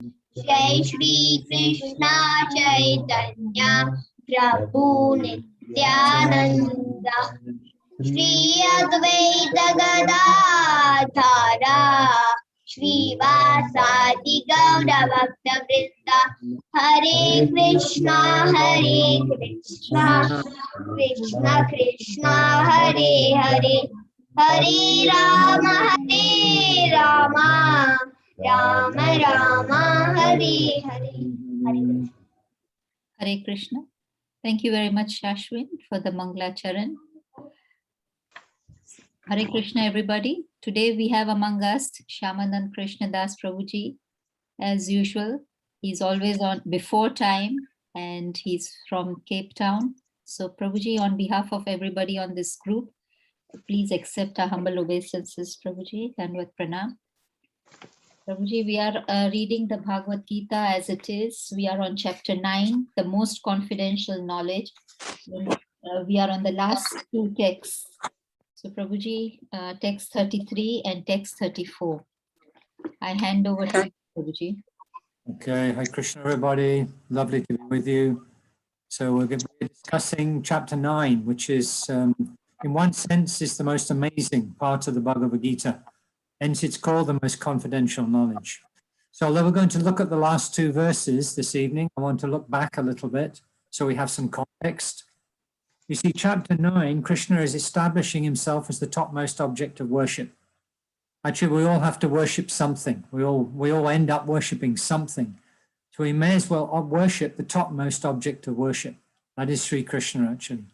Jai Shri Krishna Chaitanya Prabhu Nityananda Shri Advaita Gadadhara Shrivasadi Gaura Bhakta Vrinda Hare Krishna Krishna Krishna Hare Hare Hare Rama Rama Rama Hare Hare. Hare Krishna. Thank you very much, Shashwin, for the Mangla Charan. Hare Krishna, everybody. Today we have among us Shyamanand Krishna Das BG. As usual, he's always on before time and he's from Cape Town. So Prabhuji, on behalf of everybody on this group, please accept our humble obeisances, Prabhuji, and with pranam. Prabhuji, we are reading the Bhagavad Gita as it is. We are on chapter 9, the most confidential knowledge. We are on the last two texts. So Prabhuji, text 33 and text 34. I hand over to you, Prabhuji. Okay, hi Krishna everybody, lovely to be with you. So we're going to be discussing chapter 9, which is, in one sense, is the most amazing part of the Bhagavad Gita. Hence it's called the most confidential knowledge. So although we're going to look at the last two verses this evening, I want to look back a little bit so we have some context. You see, chapter 9, Krishna is establishing himself as the topmost object of worship. Actually, we all have to worship something. We all end up worshipping something. So we may as well worship the topmost object of worship. That is Sri Krishna, actually.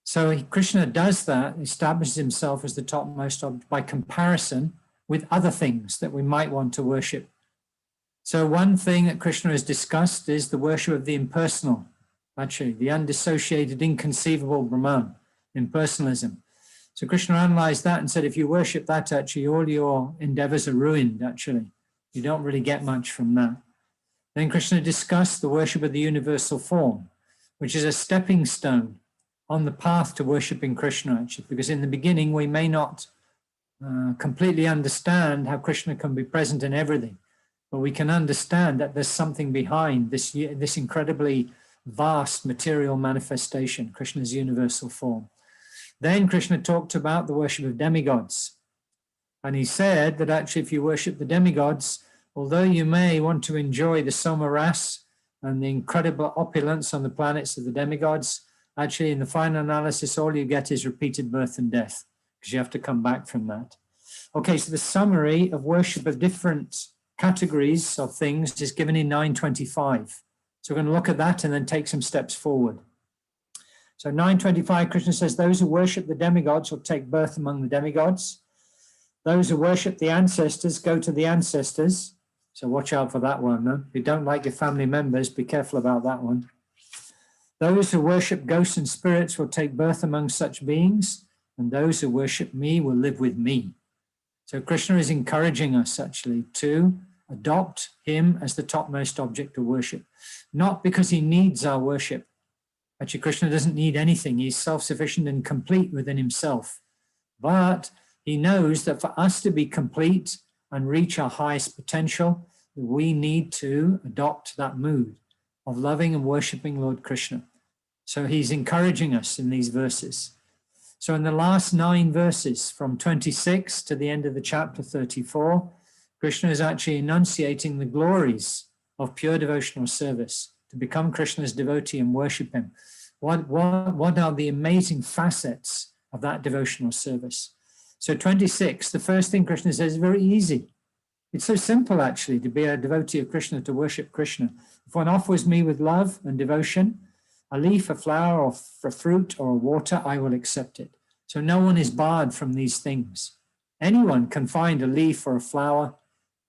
So Krishna does that, establishes himself as the topmost object by comparison with other things that we might want to worship. So one thing that Krishna has discussed is the worship of the impersonal, actually, the undissociated, inconceivable Brahman, impersonalism. So Krishna analyzed that and said, if you worship that, actually, all your endeavors are ruined, actually. You don't really get much from that. Then Krishna discussed the worship of the universal form, which is a stepping stone on the path to worshiping Krishna, actually, because in the beginning, we may not completely understand how Krishna can be present in everything, but we can understand that there's something behind this incredibly vast material manifestation, Krishna's universal form. Then Krishna talked about the worship of demigods. And he said that actually if you worship the demigods, although you may want to enjoy the Soma Ras and the incredible opulence on the planets of the demigods, actually in the final analysis, all you get is repeated birth and death, because you have to come back from that. Okay, so the summary of worship of different categories of things is given in 925. So we're going to look at that and then take some steps forward. So 925, Krishna says, those who worship the demigods will take birth among the demigods. Those who worship the ancestors go to the ancestors. So watch out for that one. No? If you don't like your family members, be careful about that one. Those who worship ghosts and spirits will take birth among such beings, and those who worship me will live with me. So Krishna is encouraging us actually to adopt him as the topmost object of worship, not because he needs our worship. Actually, Krishna doesn't need anything. He's self-sufficient and complete within himself. But he knows that for us to be complete and reach our highest potential, we need to adopt that mood of loving and worshiping Lord Krishna. So he's encouraging us in these verses. So in the last 9 verses, from 26 to the end of the chapter 34, Krishna is actually enunciating the glories of pure devotional service, to become Krishna's devotee and worship him. What are the amazing facets of that devotional service? So 26, the first thing Krishna says is very easy. It's so simple, actually, to be a devotee of Krishna, to worship Krishna. If one offers me with love and devotion, a leaf, a flower, or a fruit, or a water, I will accept it. So no one is barred from these things. Anyone can find a leaf or a flower,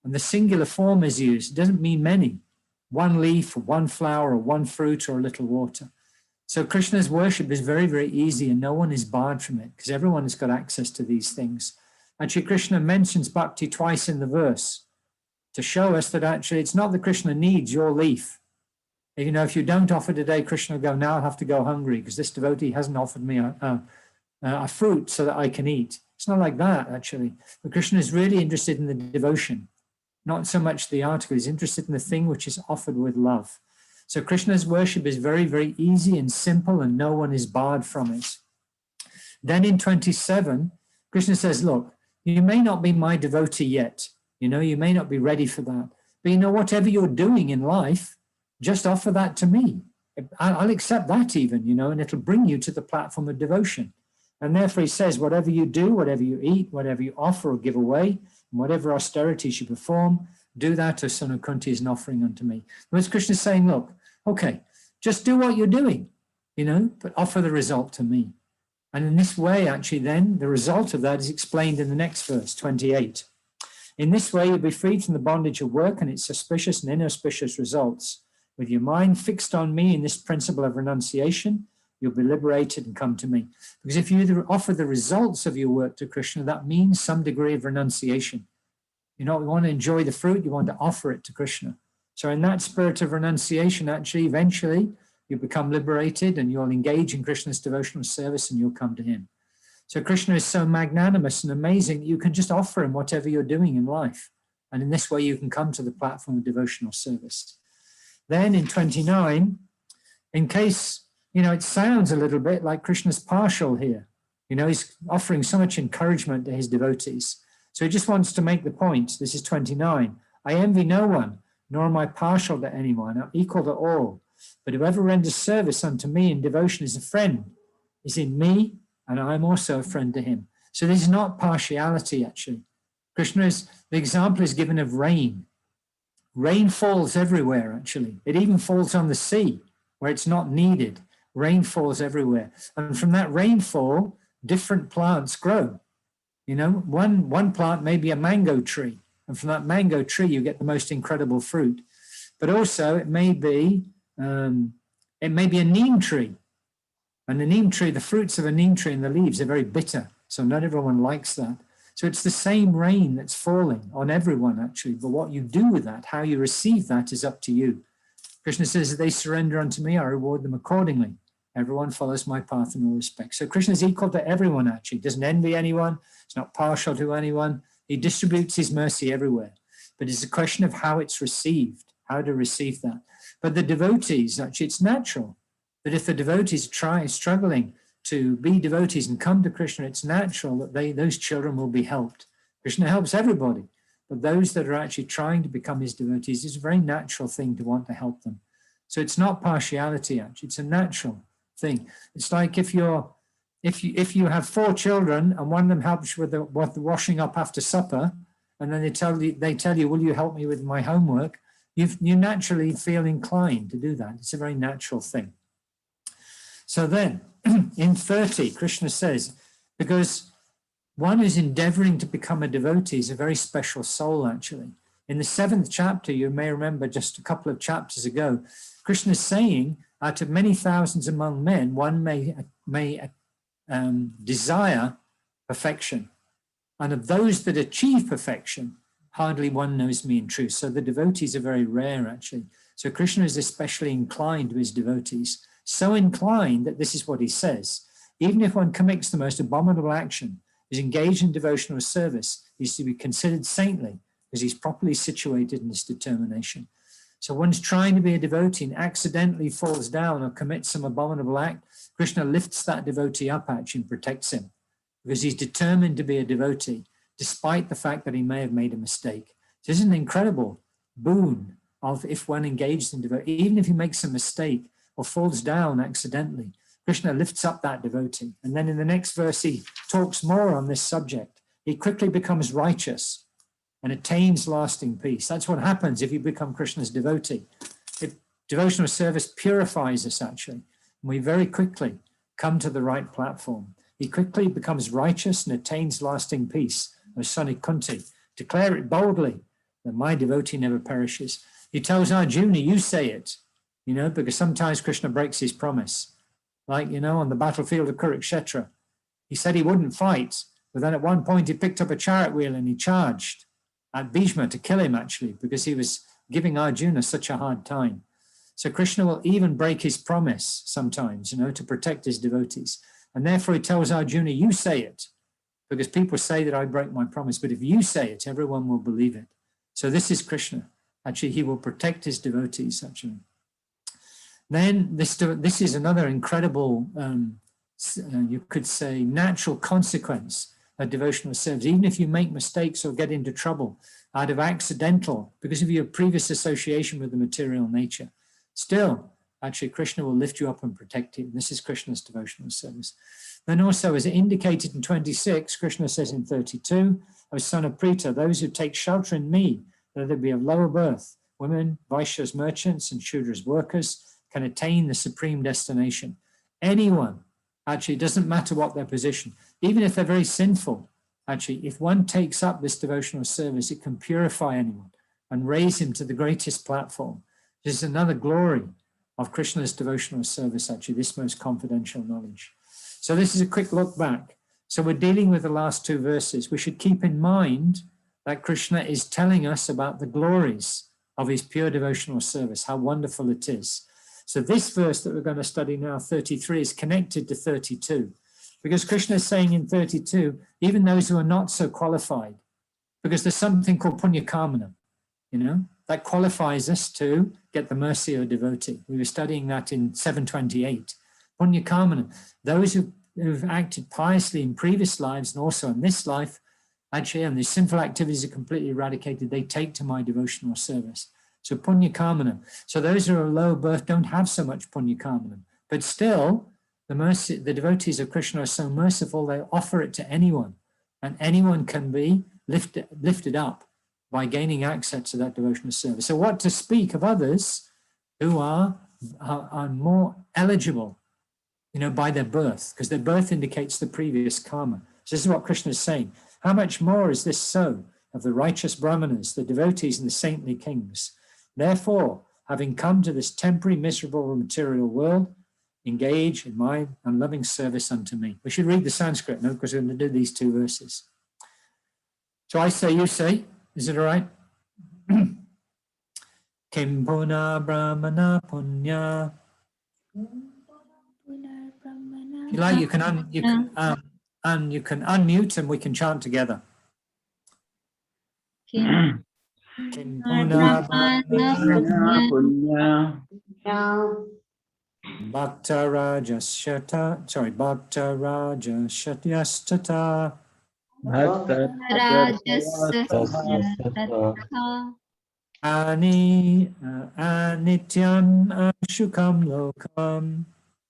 and the singular form is used. It doesn't mean many. One leaf, or one flower, or one fruit, or a little water. So Krishna's worship is very, very easy, and no one is barred from it, because everyone has got access to these things. Actually, Krishna mentions bhakti twice in the verse to show us that actually it's not that Krishna needs your leaf. You know, if you don't offer today, Krishna will go, now I'll have to go hungry because this devotee hasn't offered me a fruit so that I can eat. It's not like that, actually. But Krishna is really interested in the devotion. not so much the article. He's interested in the thing which is offered with love. So Krishna's worship is very, very easy and simple, and no one is barred from it. Then in 27, Krishna says, look, you may not be my devotee yet. You may not be ready for that. But whatever you're doing in life, just offer that to me. I'll accept that even, and it'll bring you to the platform of devotion. And therefore he says, whatever you do, whatever you eat, whatever you offer or give away, and whatever austerities you perform, do that as son of Kunti is an offering unto me. Whereas Krishna is saying, look, okay, just do what you're doing, but offer the result to me. And in this way, actually, then the result of that is explained in the next verse, 28. In this way, you'll be freed from the bondage of work and its auspicious and inauspicious results. With your mind fixed on me in this principle of renunciation, you'll be liberated and come to me. Because if you offer the results of your work to Krishna, that means some degree of renunciation. You want to enjoy the fruit, you want to offer it to Krishna. So in that spirit of renunciation, actually, eventually, you become liberated and you'll engage in Krishna's devotional service and you'll come to him. So Krishna is so magnanimous and amazing, you can just offer him whatever you're doing in life. And in this way, you can come to the platform of devotional service. Then in 29, in case, it sounds a little bit like Krishna's partial here. He's offering so much encouragement to his devotees. So he just wants to make the point, this is 29, I envy no one, nor am I partial to anyone, I'm equal to all. But whoever renders service unto me in devotion is a friend, is in me, and I am also a friend to him. So this is not partiality, actually. The example is given of rain. Rain falls everywhere, actually. It even falls on the sea, where it's not needed. Rain falls everywhere. And from that rainfall, different plants grow. One plant may be a mango tree, and from that mango tree, you get the most incredible fruit. But also, it may be a neem tree. And the neem tree, the fruits of a neem tree and the leaves are very bitter. So not everyone likes that. So it's the same rain that's falling on everyone, actually. But what you do with that, how you receive that, is up to you. Krishna says, if they surrender unto me, I reward them accordingly. Everyone follows my path in all respects. So Krishna is equal to everyone, actually. He doesn't envy anyone. He's not partial to anyone. He distributes his mercy everywhere. But it's a question of how it's received, how to receive that. But the devotees, actually, it's natural that if the devotees try struggling to be devotees and come to Krishna, it's natural that those children will be helped. Krishna helps everybody, but those that are actually trying to become his devotees, it's a very natural thing to want to help them. So it's not partiality, actually, it's a natural thing. It's like if you have 4 children and one of them helps you with the washing up after supper, and then they tell you, will you help me with my homework? You naturally feel inclined to do that. It's a very natural thing. So then, in 30, Krishna says, because one who's endeavoring to become a devotee is a very special soul, actually. In the 7th chapter, you may remember just a couple of chapters ago, Krishna is saying, out of many thousands among men, one may desire perfection. And of those that achieve perfection, hardly one knows me in truth. So the devotees are very rare, actually. So Krishna is especially inclined to his devotees. So inclined that this is what he says. Even if one commits the most abominable action, is engaged in devotional service, he's to be considered saintly because he's properly situated in his determination. So one's trying to be a devotee and accidentally falls down or commits some abominable act, Krishna lifts that devotee up actually and protects him because he's determined to be a devotee despite the fact that he may have made a mistake. So this is an incredible boon of if one engaged in devotion, even if he makes a mistake or falls down accidentally, Krishna lifts up that devotee. And then in the next verse, he talks more on this subject. He quickly becomes righteous and attains lasting peace. That's what happens if you become Krishna's devotee. Devotional service purifies us, actually. And we very quickly come to the right platform. He quickly becomes righteous and attains lasting peace. O son of Kunti, declare it boldly that my devotee never perishes. He tells Arjuna, you say it. Because sometimes Krishna breaks his promise. Like, on the battlefield of Kurukshetra, he said he wouldn't fight, but then at one point he picked up a chariot wheel and he charged at Bhishma to kill him, actually, because he was giving Arjuna such a hard time. So Krishna will even break his promise sometimes, to protect his devotees. And therefore he tells Arjuna, you say it, because people say that I break my promise, but if you say it, everyone will believe it. So this is Krishna. Actually, he will protect his devotees, actually. Then this is another incredible, you could say, natural consequence of devotional service. Even if you make mistakes or get into trouble out of accidental, because of your previous association with the material nature, still, actually, Krishna will lift you up and protect you. This is Krishna's devotional service. Then also, as indicated in 26, Krishna says in 32, O son of Prita, those who take shelter in me, though they be of lower birth, women, Vaishyas, merchants, and Shudras, workers, can attain the supreme destination. Anyone, actually, it doesn't matter what their position, even if they're very sinful, actually, if one takes up this devotional service, it can purify anyone and raise him to the greatest platform. This is another glory of Krishna's devotional service, actually, this most confidential knowledge. So this is a quick look back. So we're dealing with the last two verses. We should keep in mind that Krishna is telling us about the glories of his pure devotional service, how wonderful it is. So this verse that we're going to study now, 33, is connected to 32, because Krishna is saying in 32, even those who are not so qualified, because there's something called punya kamana, that qualifies us to get the mercy of a devotee. We were studying that in 728. Punya kamana, those who've acted piously in previous lives and also in this life, actually, and the sinful activities are completely eradicated, they take to my devotional service. So punya kamana. So those who are low birth don't have so much punya kamana, but still the devotees of Krishna are so merciful, they offer it to anyone, and anyone can be lifted up by gaining access to that devotional service. So what to speak of others who are more eligible, by their birth, because their birth indicates the previous karma. So this is what Krishna is saying. How much more is this so of the righteous brahmanas, the devotees, and the saintly kings? Therefore, having come to this temporary, miserable material world, engage in my unloving service unto me. We should read the Sanskrit now, because we're going to do these two verses. So I say, you say. Is it all right? Kim puna brahmana punya. If you like, you can unmute and we can chant together. Kim puna brahmana punya bhakta rajasyatata anityam ashukam lokam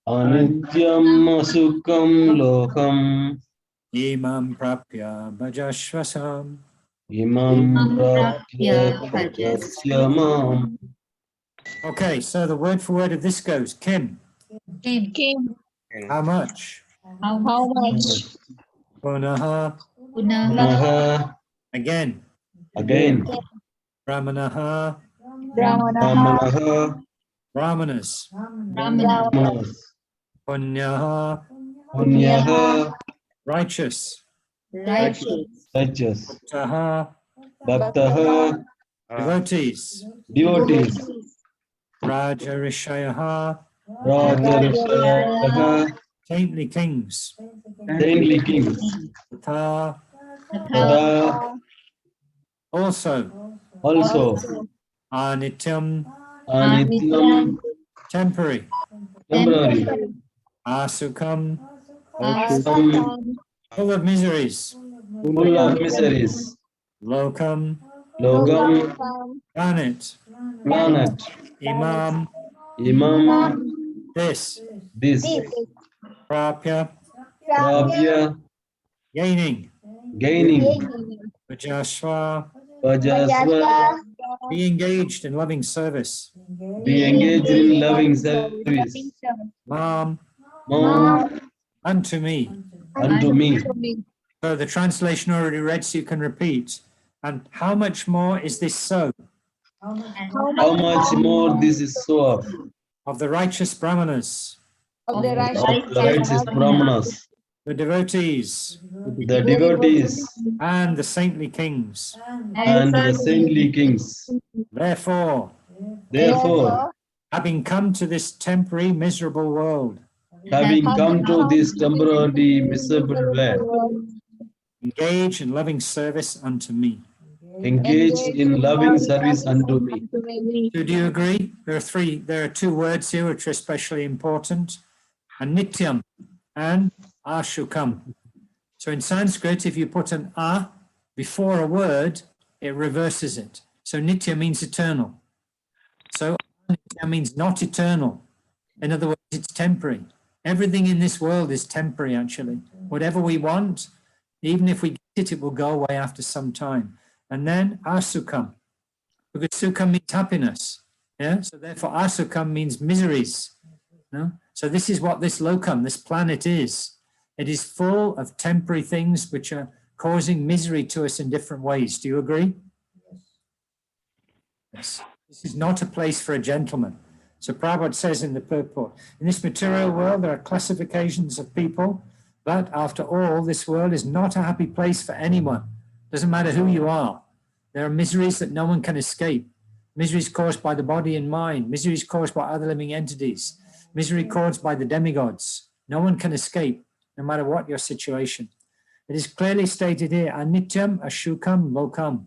anityam asukam lokam imam prapya bhajashvasam. Okay, so the word for word of this goes, Kim. Kim. How much? How much? Punaha. Punaha. Again. Brahmanaha. Brahmanaha. Brahmanas. Punyaha. Punyaha. Righteous. Righteous. Bhaktaha. Bhaktaha. Devotees. Rajarishayaha. Rajarishayaha. Saintly kings. Tata. Also. Anityam. Temporary. Asukam. Full of miseries. Lokam. Planet. Imam. This. Prapya. Gaining. Vajashva. Be engaged in loving service. Mam. Unto me. So the translation already read, so you can repeat. And how much more is this so? How much more this is so Of the righteous brahmanas. The devotees. And the saintly kings. Therefore, having come to this temporary miserable world, engage in loving service unto me. engaged in loving service unto me. So do you agree? There are two words here which are especially important. Anityam and ashukam. So in Sanskrit, if you put an a before a word, it reverses it. So nitya means eternal. So anitya means not eternal. In other words, it's temporary. Everything in this world is temporary, actually. Whatever we want, even if we get it, it will go away after some time. And then asukam, because sukha means happiness. Yeah. So therefore, asukam means miseries. No? So this is what this lokam, this planet is. It is full of temporary things which are causing misery to us in different ways. Do you agree? Yes. This is not a place for a gentleman. So Prabhupada says in the purport, in this material world, there are classifications of people, but after all, this world is not a happy place for anyone. Doesn't matter who you are. There are miseries that no one can escape. Miseries caused by the body and mind, miseries caused by other living entities, misery caused by the demigods. No one can escape, no matter what your situation. It is clearly stated here, anityam ashukam lokam.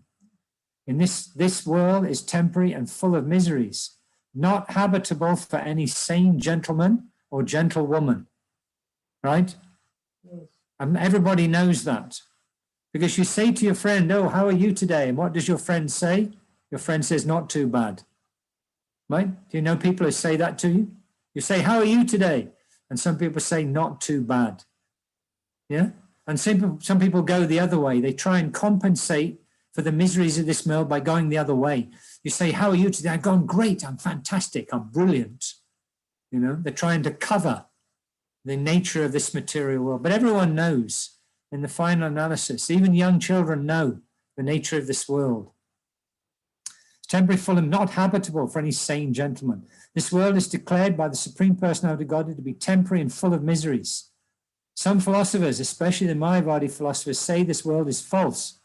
In this world is temporary and full of miseries, not habitable for any sane gentleman or gentlewoman, right? And everybody knows that. Because you say to your friend, oh, how are you today? And what does your friend say? Your friend says, not too bad, right? Do you know people who say that to you? You say, how are you today? And some people say, not too bad. Yeah? And some people go the other way. They try and compensate for the miseries of this world by going the other way. You say, how are you today? I've gone great. I'm fantastic. I'm brilliant. You know, they're trying to cover the nature of this material world. But everyone knows in the final analysis, even young children know the nature of this world. It's temporary, full, and not habitable for any sane gentleman. This world is declared by the Supreme Personality of Godhead to be temporary and full of miseries. Some philosophers, especially the Mayavadi philosophers, say this world is false.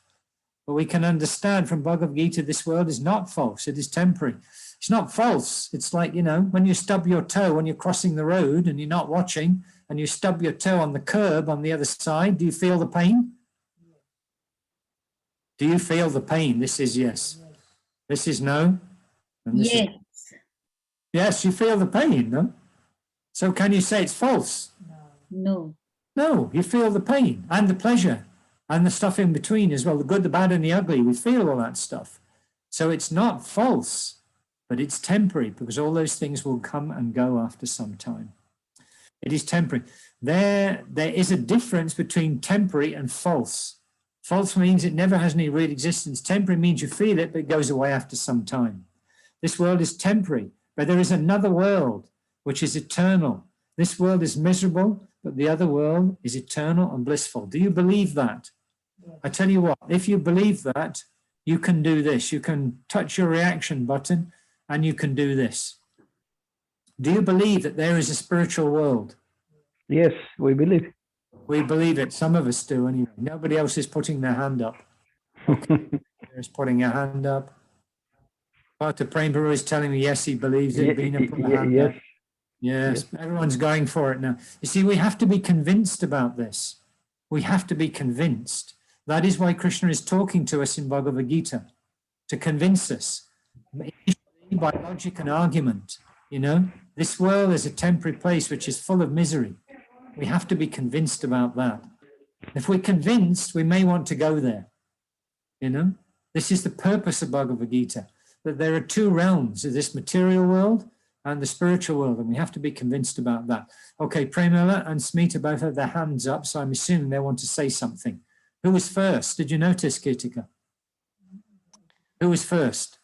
But we can understand from Bhagavad Gita, this world is not false. It is temporary. It's not false. It's like, you know, when you stub your toe when you're crossing the road and you're not watching and you stub your toe on the curb on the other side, do you feel the pain? Do you feel the pain? This is yes. This is no. And this Yes. is, yes, you feel the pain, no? So can you say it's false? No. No, you feel the pain and the pleasure and the stuff in between as well, the good, the bad, and the ugly. We feel all that stuff. So it's not false, but it's temporary because all those things will come and go after some time. It is temporary. There is a difference between temporary and false. False means it never has any real existence. Temporary means you feel it, but it goes away after some time. This world is temporary, but there is another world which is eternal. This world is miserable, but the other world is eternal and blissful. Do you believe that? I tell you what, if you believe that, you can do this. You can touch your reaction button and you can do this. Do you believe that there is a spiritual world? Yes, we believe. We believe it. Some of us do anyway. Nobody else is putting their hand up. Okay. There's putting a hand up. Dr. Prembaru is telling me, yes, he believes it. Bina put a hand up. Yes, everyone's going for it now. You see, we have to be convinced about this. We have to be convinced. That is why Krishna is talking to us in Bhagavad Gita, to convince us by logic and argument. You know, this world is a temporary place which is full of misery. We have to be convinced about that. If we're convinced, we may want to go there. You know, this is the purpose of Bhagavad Gita, that there are two realms of this material world and the spiritual world, and we have to be convinced about that. Okay, Premala and Smita both have their hands up, so I'm assuming they want to say something. Who was first? Did you notice, Kirtika? Who was first?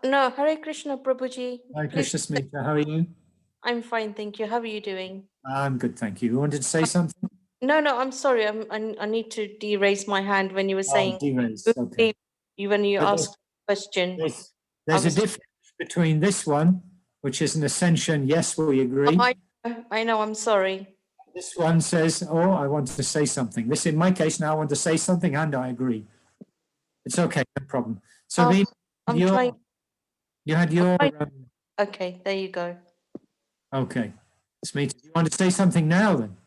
No, Hare Krishna, Prabhuji. Hi, Krishna Smita, how are you? I'm fine, thank you. How are you doing? I'm good, thank you. You wanted to say something? No, I'm sorry. I need to de-raise my hand when you were saying, Okay. when you But asked a question. There's a difference between this one, which is an ascension, yes, we agree. I know, I'm sorry. This one says, oh, I want to say something. This, in my case, now I want to say something and I agree. It's okay, no problem. So I'm trying. You had your... Okay, there you go. Okay. Smita, do you want to say something now then?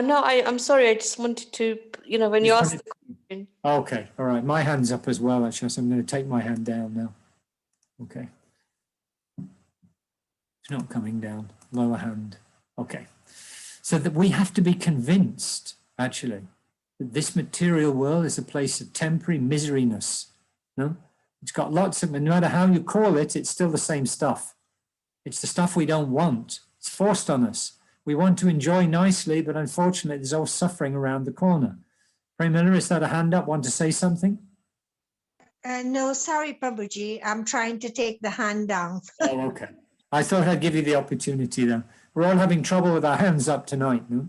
No, I'm sorry. I just wanted to, when you asked the question. Okay, all right. My hand's up as well, actually, so I'm going to take my hand down now. Okay. It's not coming down. Lower hand. Okay. So that we have to be convinced, actually, that this material world is a place of temporary miseryness. No? It's got lots of, no matter how you call it, it's still the same stuff. It's the stuff we don't want. It's forced on us. We want to enjoy nicely, but unfortunately, there's all suffering around the corner. Prem Miller, is that a hand up? Want to say something? No, sorry, Prabhuji. I'm trying to take the hand down. Oh, okay. I thought I'd give you the opportunity then. We're all having trouble with our hands up tonight. No?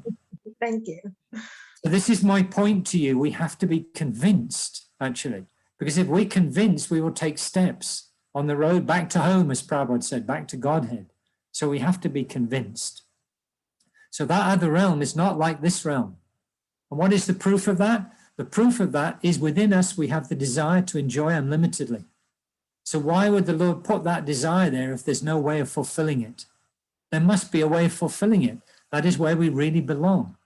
Thank you. So this is my point to you. We have to be convinced, actually, because if we're convinced, we will take steps on the road back to home, as Prabhupada said, back to Godhead. So we have to be convinced. So that other realm is not like this realm. And what is the proof of that? The proof of that is within us, we have the desire to enjoy unlimitedly. So why would the Lord put that desire there if there's no way of fulfilling it? There must be a way of fulfilling it. That is where we really belong.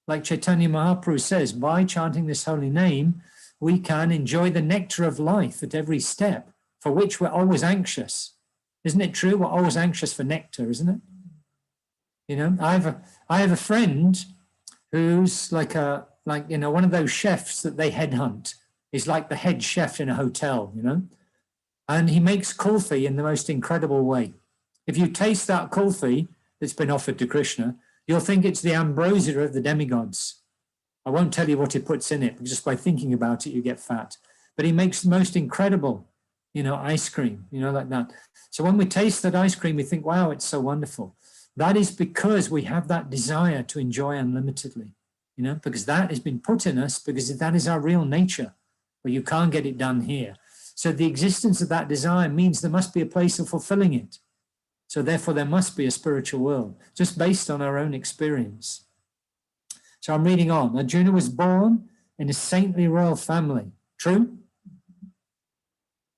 Like Chaitanya Mahaprabhu says, by chanting this holy name, we can enjoy the nectar of life at every step, for which we're always anxious. Isn't it true? We're always anxious for nectar, isn't it? You know, I have a friend who's like one of those chefs that they headhunt. He's like the head chef in a hotel, you know, and he makes kulfi in the most incredible way. If you taste that kulfi that's been offered to Krishna, you'll think it's the ambrosia of the demigods. I won't tell you what he puts in it, because just by thinking about it, you get fat. But he makes the most incredible, ice cream, like that. So when we taste that ice cream, we think, wow, it's so wonderful. That is because we have that desire to enjoy unlimitedly, because that has been put in us, because that is our real nature, but you can't get it done here. So the existence of that desire means there must be a place of fulfilling it. So therefore, there must be a spiritual world, just based on our own experience. So I'm reading on. Arjuna was born in a saintly royal family. True?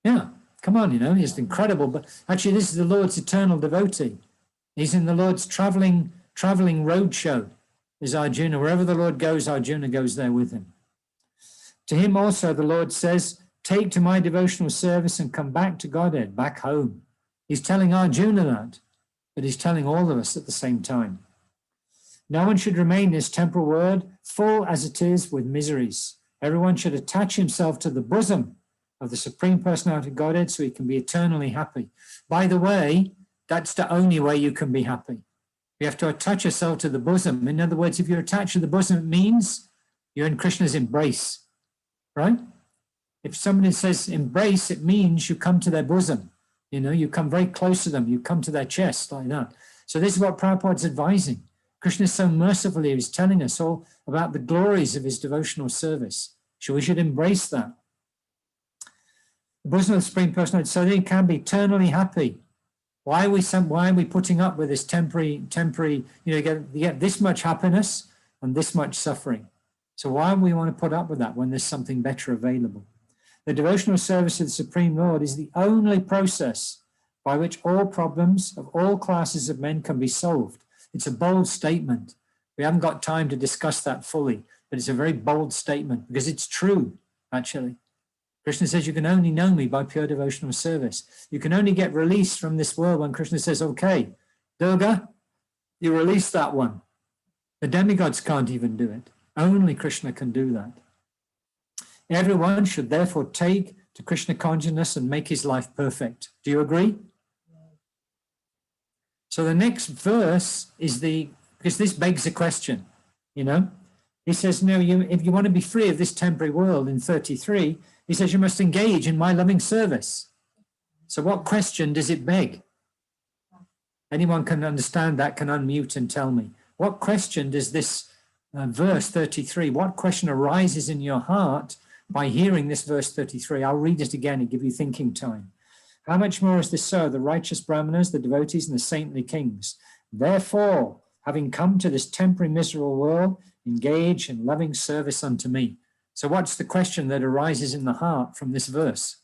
Yeah, come on, he's incredible. But actually, this is the Lord's eternal devotee. He's in the Lord's traveling road show, is Arjuna. Wherever the Lord goes, Arjuna goes there with him. To him also, the Lord says, take to my devotional service and come back to Godhead, back home. He's telling Arjuna that, but he's telling all of us at the same time. No one should remain in this temporal world, full as it is with miseries. Everyone should attach himself to the bosom of the Supreme Personality of Godhead so he can be eternally happy. By the way, that's the only way you can be happy. You have to attach yourself to the bosom. In other words, if you're attached to the bosom, it means you're in Krishna's embrace, right? If somebody says embrace, it means you come to their bosom. You come very close to them. You come to their chest like that. So this is what Prabhupada's advising. Krishna so mercifully is telling us all about the glories of his devotional service. So we should embrace that. The bosom of the Supreme Personality, so they can be eternally happy. Why are we putting up with this temporary, you get this much happiness and this much suffering? So why do we want to put up with that when there's something better available? The devotional service of the Supreme Lord is the only process by which all problems of all classes of men can be solved. It's a bold statement. We haven't got time to discuss that fully, but it's a very bold statement because it's true, actually. Krishna says you can only know me by pure devotional service. You can only get released from this world when Krishna says, okay, Durga, you release that one. The demigods can't even do it. Only Krishna can do that. Everyone should therefore take to Krishna consciousness and make his life perfect. Do you agree? So the next verse is because this begs a question, He says, no, if you want to be free of this temporary world in 33, he says you must engage in my loving service. So what question does it beg? Anyone can understand that, can unmute and tell me. What question does this verse 33, what question arises in your heart by hearing this verse 33? I'll read it again and give you thinking time. How much more is this so? The righteous brahmanas, the devotees, and the saintly kings. Therefore, having come to this temporary miserable world, engage in loving service unto me. So what's the question that arises in the heart from this verse?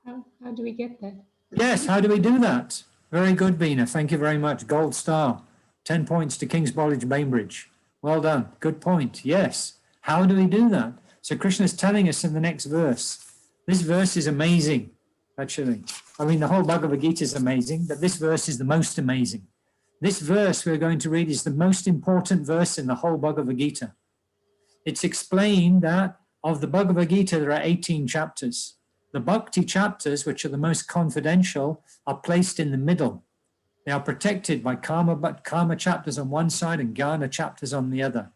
How do we get that? Yes, how do we do that? Very good, Bina. Thank you very much. Gold star. 10 points to King's College, Bainbridge. Well done. Good point. Yes. How do we do that? So Krishna is telling us in the next verse. This verse is amazing, actually. I mean, the whole Bhagavad Gita is amazing, but this verse is the most amazing. This verse we're going to read is the most important verse in the whole Bhagavad Gita. It's explained that of the Bhagavad Gita, there are 18 chapters. The Bhakti chapters, which are the most confidential, are placed in the middle. They are protected by karma chapters on one side and Jnana chapters on the other.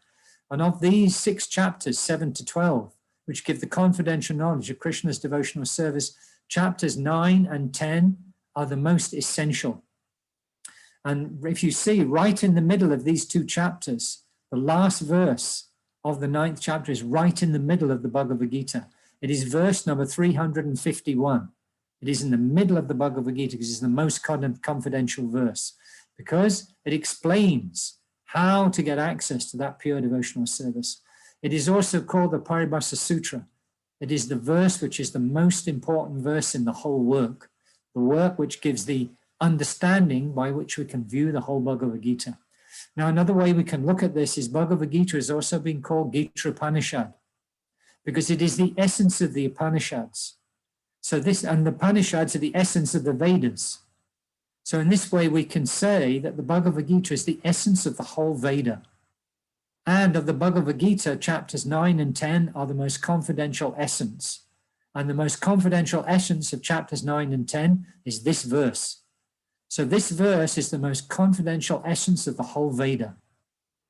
And of these 6 chapters, 7 to 12, which give the confidential knowledge of Krishna's devotional service, chapters 9 and 10 are the most essential. And if you see right in the middle of these 2 chapters, the last verse of the 9th chapter is right in the middle of the Bhagavad Gita. It is verse number 351. It is in the middle of the Bhagavad Gita because it's the most confidential verse, because it explains how to get access to that pure devotional service. It is also called the Paribhasa Sutra. It is the verse which is the most important verse in the whole work, the work which gives the understanding by which we can view the whole Bhagavad Gita. Now, another way we can look at this is Bhagavad Gita has also been called Gita Upanishad, because it is the essence of the Upanishads. So this, and the Upanishads are the essence of the Vedas. So in this way, we can say that the Bhagavad Gita is the essence of the whole Veda. And of the Bhagavad Gita, chapters 9 and 10 are the most confidential essence. And the most confidential essence of chapters 9 and 10 is this verse. So this verse is the most confidential essence of the whole Veda.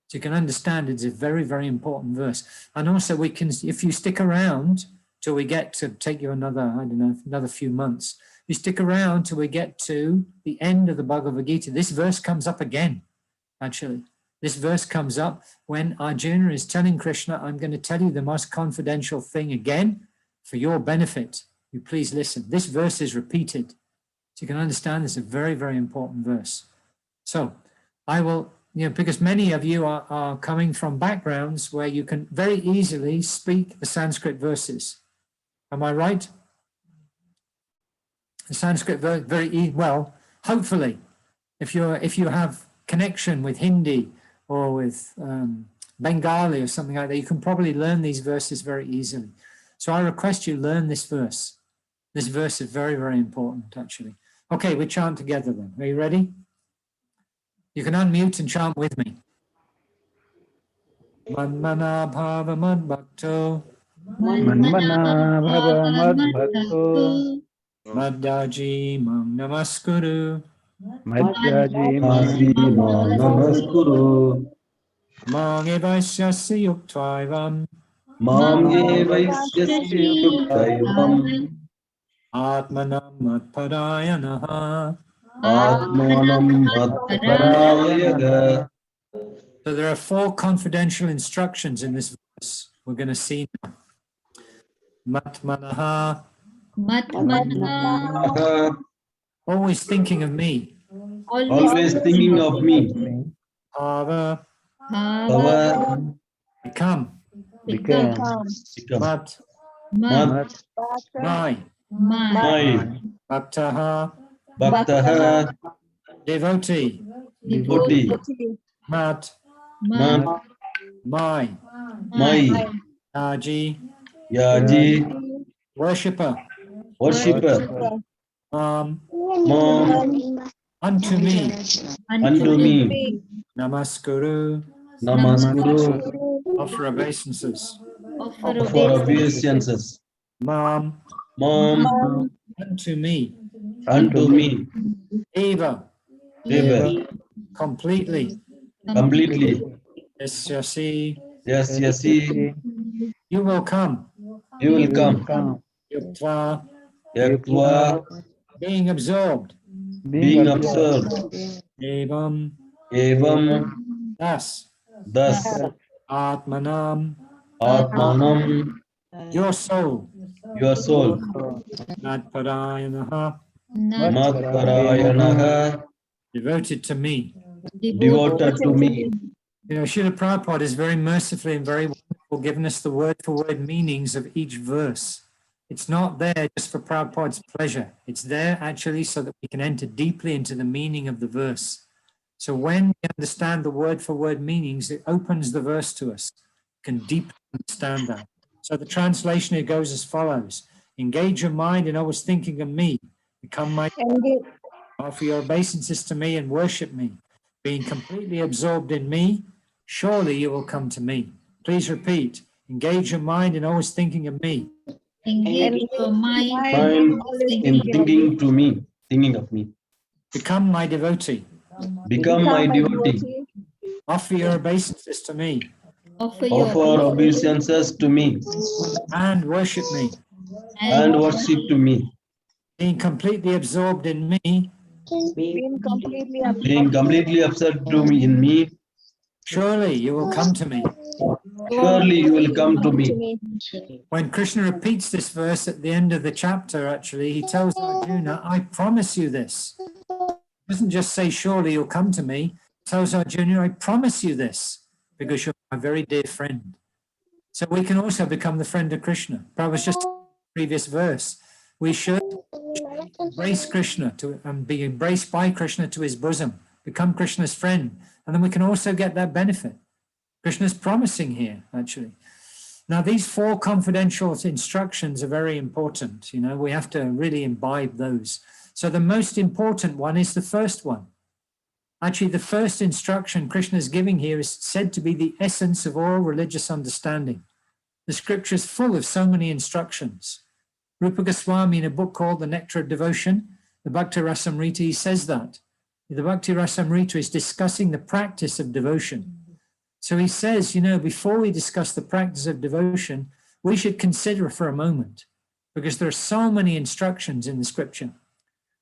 So you can understand it's a very, very important verse. And also we can, if you stick around till we get to, take you another, I don't know, another few months, you stick around till we get to the end of the Bhagavad Gita, this verse comes up again, actually. This verse comes up when Arjuna is telling Krishna, I'm going to tell you the most confidential thing again for your benefit. You please listen. This verse is repeated. So you can understand it's a very, very important verse. So I will, because many of you are coming from backgrounds where you can very easily speak the Sanskrit verses. Am I right? The Sanskrit very well, hopefully, if you have connection with Hindi or with Bengali or something like that, you can probably learn these verses very easily. So I request you learn this verse. This verse is very, very important, actually. Okay, we chant together then. Are you ready? You can unmute and chant with me. Manmana bhava mad bhakto Manmana bhava mad bhakto madhyaji mam namaskuru madhyaji Namaskuru. mang evasyasya yuktvavam Mam evaishyasya yuktaivam. atmanam matpadayanaha. Atmanam matparayana. So there are 4 confidential instructions in this verse. We're going to see now. Matmanaha, always thinking of me. Always thinking of me. Bhava, Bhava, become. become Mat, mat, my. my, Bhaktaha, bhaktaha, devotee. devotee, Mat, mat, my. my, Yaji, yaji, worshipper. worshipper, Mom, unto unto me. me. Namaskuru, Namaskuru, offer obeisances. for obeisances. Mom, Mom, unto me. unto me. Eva, Eva, completely. completely. Yasyasi, Yes, yes, see, you will come. you will come. Yuktva, Yaktva, being absorbed. being observed. Evam, Evam, thus. thus, Atmanam, Atmanam, your soul. your soul. Natparayanaha, Matparayanaha, devoted to me. devoted to me. Srila Prabhupada is very mercifully and very wonderful giving us the word-for-word meanings of each verse. It's not there just for Prabhupada's pleasure. It's there actually so that we can enter deeply into the meaning of the verse. So when we understand the word for word meanings, it opens the verse to us, can deeply understand that. So the translation, it goes as follows. Engage your mind in always thinking of me. Become my, offer your obeisances to me and worship me. Being completely absorbed in me, surely you will come to me. Please repeat. Engage your mind in always thinking of me. Engage your mind Mind in thinking of me. Become my devotee. Become my devotee. Offer your obeisances to me. Offer your Offer obeisances to me And worship me. and worship to me. Being completely absorbed in me, Being completely absorbed to me in me, surely you will come to me. surely you will come to me. When Krishna repeats this verse at the end of the chapter, actually, he tells Arjuna, I promise you this. He doesn't just say, surely you'll come to me. He tells Arjuna, I promise you this, because you're my very dear friend. So we can also become the friend of Krishna. That was just the previous verse. We should embrace Krishna and be embraced by Krishna to his bosom, become Krishna's friend, and then we can also get that benefit. Krishna's promising here, actually. Now, these 4 confidential instructions are very important. You know, we have to really imbibe those. So the most important one is the first one. Actually, the first instruction Krishna is giving here is said to be the essence of all religious understanding. The scripture is full of so many instructions. Rupa Goswami, in a book called The Nectar of Devotion, the Bhakti Rasamrita, he says that. The Bhakti Rasamrita is discussing the practice of devotion. So he says, you know, before we discuss the practice of devotion, we should consider for a moment, because there are so many instructions in the scripture.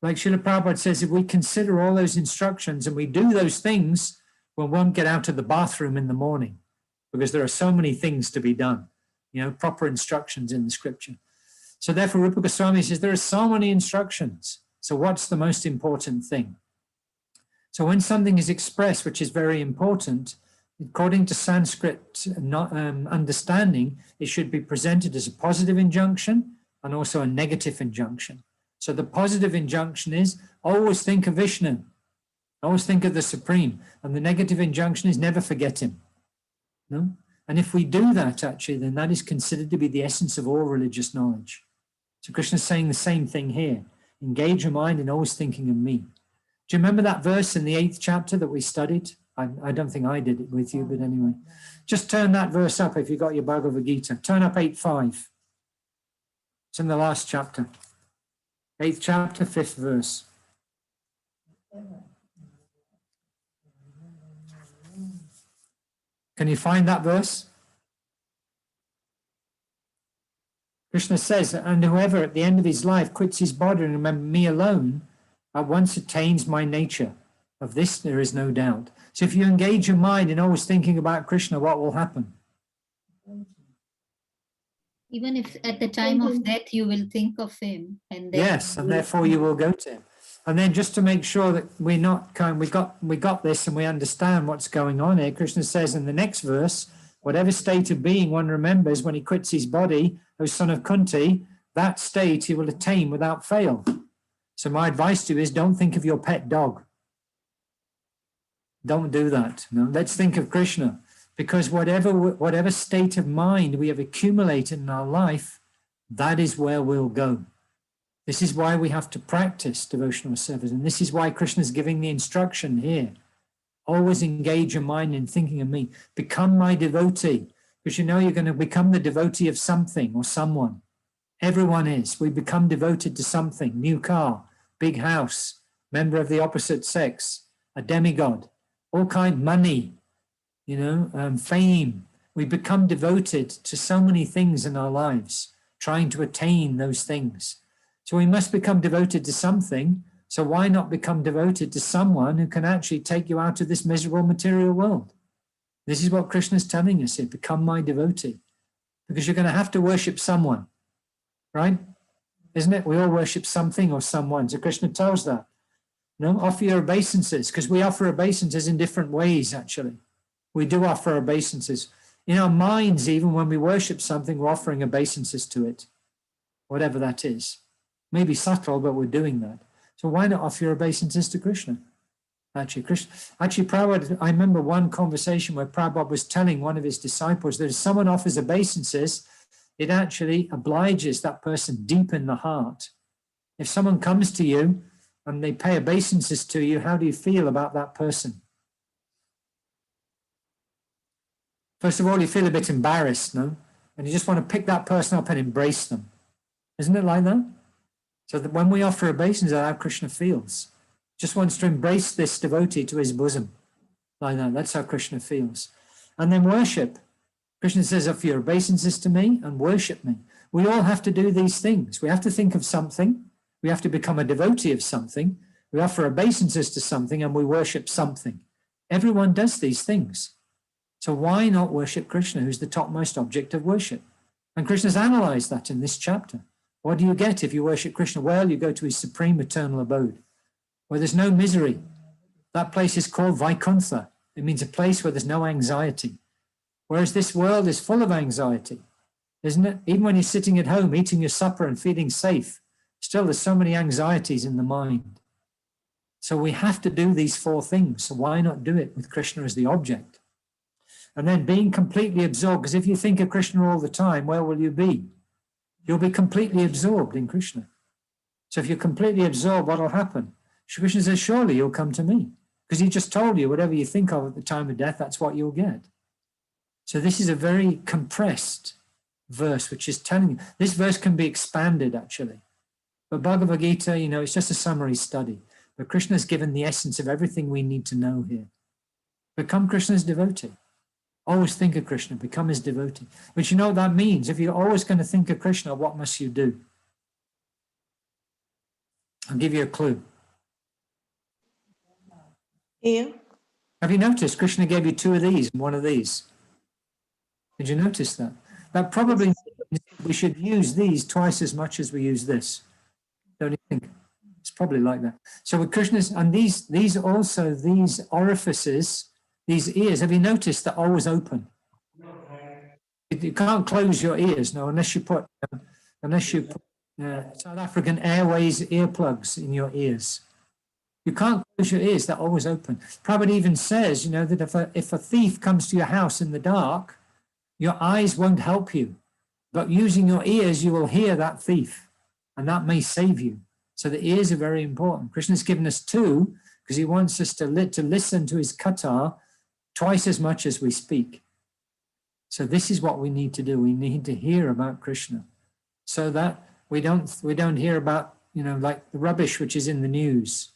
Like Srila Prabhupada says, if we consider all those instructions and we do those things, we won't get out of the bathroom in the morning, because there are so many things to be done, you know, proper instructions in the scripture. So therefore, Rupa Goswami says there are so many instructions. So what's the most important thing? So when something is expressed, which is very important, according to Sanskrit understanding, it should be presented as a positive injunction and also a negative injunction. So the positive injunction is always think of Vishnu, always think of the Supreme. And the negative injunction is never forget him. No? And if we do that, actually, then that is considered to be the essence of all religious knowledge. So Krishna is saying the same thing here. Engage your mind in always thinking of me. Do you remember that verse in the 8th chapter that we studied? I don't think I did it with you, but anyway. Just turn that verse up if you got your Bhagavad Gita. Turn up 8.5. It's in the last chapter. 8th chapter, 5th verse. Can you find that verse? Krishna says, and whoever at the end of his life quits his body and remembers me alone, at once attains my nature. Of this there is no doubt. So if you engage your mind in always thinking about Krishna, what will happen? Even if at the time of death you will think of him, and then Yes, and therefore you will go to him. And then just to make sure that we're not we got this and we understand what's going on here, Krishna says in the next verse, whatever state of being one remembers when he quits his body, O son of Kunti, that state he will attain without fail. So my advice to you is don't think of your pet dog. Don't do that. No, let's think of Krishna, because whatever state of mind we have accumulated in our life, that is where we'll go. This is why we have to practice devotional service, and this is why Krishna is giving the instruction here. Always engage your mind in thinking of me. Become my devotee, because you know you're going to become the devotee of something or someone. Everyone is. We become devoted to something. New car, big house, member of the opposite sex, a demigod, all kind money, you know, fame. We become devoted to so many things in our lives, trying to attain those things. So we must become devoted to something. So why not become devoted to someone who can actually take you out of this miserable material world? This is what Krishna is telling us here. Become my devotee, because you're going to have to worship someone, right? Isn't it? We all worship something or someone. So Krishna tells that. No, offer your obeisances, because we offer obeisances in different ways, actually. We do offer obeisances. In our minds, even when we worship something, we're offering obeisances to it, whatever that is. Maybe subtle, but we're doing that. So why not offer your obeisances to Krishna? Actually, Prabhupada, I remember one conversation where Prabhupada was telling one of his disciples that if someone offers obeisances, it actually obliges that person deep in the heart. If someone comes to you and they pay obeisances to you, how do you feel about that person? First of all, you feel a bit embarrassed, no? And you just want to pick that person up and embrace them. Isn't it like that? So that when we offer obeisance, that's how Krishna feels. Just wants to embrace this devotee to his bosom. Like that. That's how Krishna feels. And then worship. Krishna says, offer your obeisances to me and worship me. We all have to do these things. We have to think of something. We have to become a devotee of something. We offer obeisances to something and we worship something. Everyone does these things. So why not worship Krishna, who's the topmost object of worship? And Krishna's analyzed that in this chapter. What do you get if you worship Krishna? Well, you go to his supreme eternal abode, where there's no misery. That place is called Vaikuntha. It means a place where there's no anxiety. Whereas this world is full of anxiety, isn't it? Even when you're sitting at home, eating your supper and feeling safe, still there's so many anxieties in the mind. So we have to do these four things. So why not do it with Krishna as the object? And then being completely absorbed, because if you think of Krishna all the time, where will you be? You'll be completely absorbed in Krishna. So if you're completely absorbed, what will happen? Shri Krishna says, surely you'll come to me. Because he just told you, whatever you think of at the time of death, that's what you'll get. So this is a very compressed verse, which is telling you, this verse can be expanded actually. But Bhagavad Gita, it's just a summary study. But Krishna has given the essence of everything we need to know here. Become Krishna's devotee. Always think of Krishna, become his devotee. But you know what that means? If you're always going to think of Krishna, what must you do? I'll give you a clue. Yeah. Have you noticed Krishna gave you two of these and one of these? Did you notice that? That probably means we should use these twice as much as we use this. Don't you think? It's probably like that. So with Krishna's, and these orifices, these ears, have you noticed they're always open? You can't close your ears, no, unless you put South African Airways earplugs in your ears. You can't close your ears, they're always open. Prabhupada even says, that if a thief comes to your house in the dark, your eyes won't help you, but using your ears, you will hear that thief, and that may save you. So the ears are very important. Krishna's given us two, because he wants us to listen to his katha twice as much as we speak. So this is what we need to do. We need to hear about Krishna, so that we don't hear about, like the rubbish which is in the news,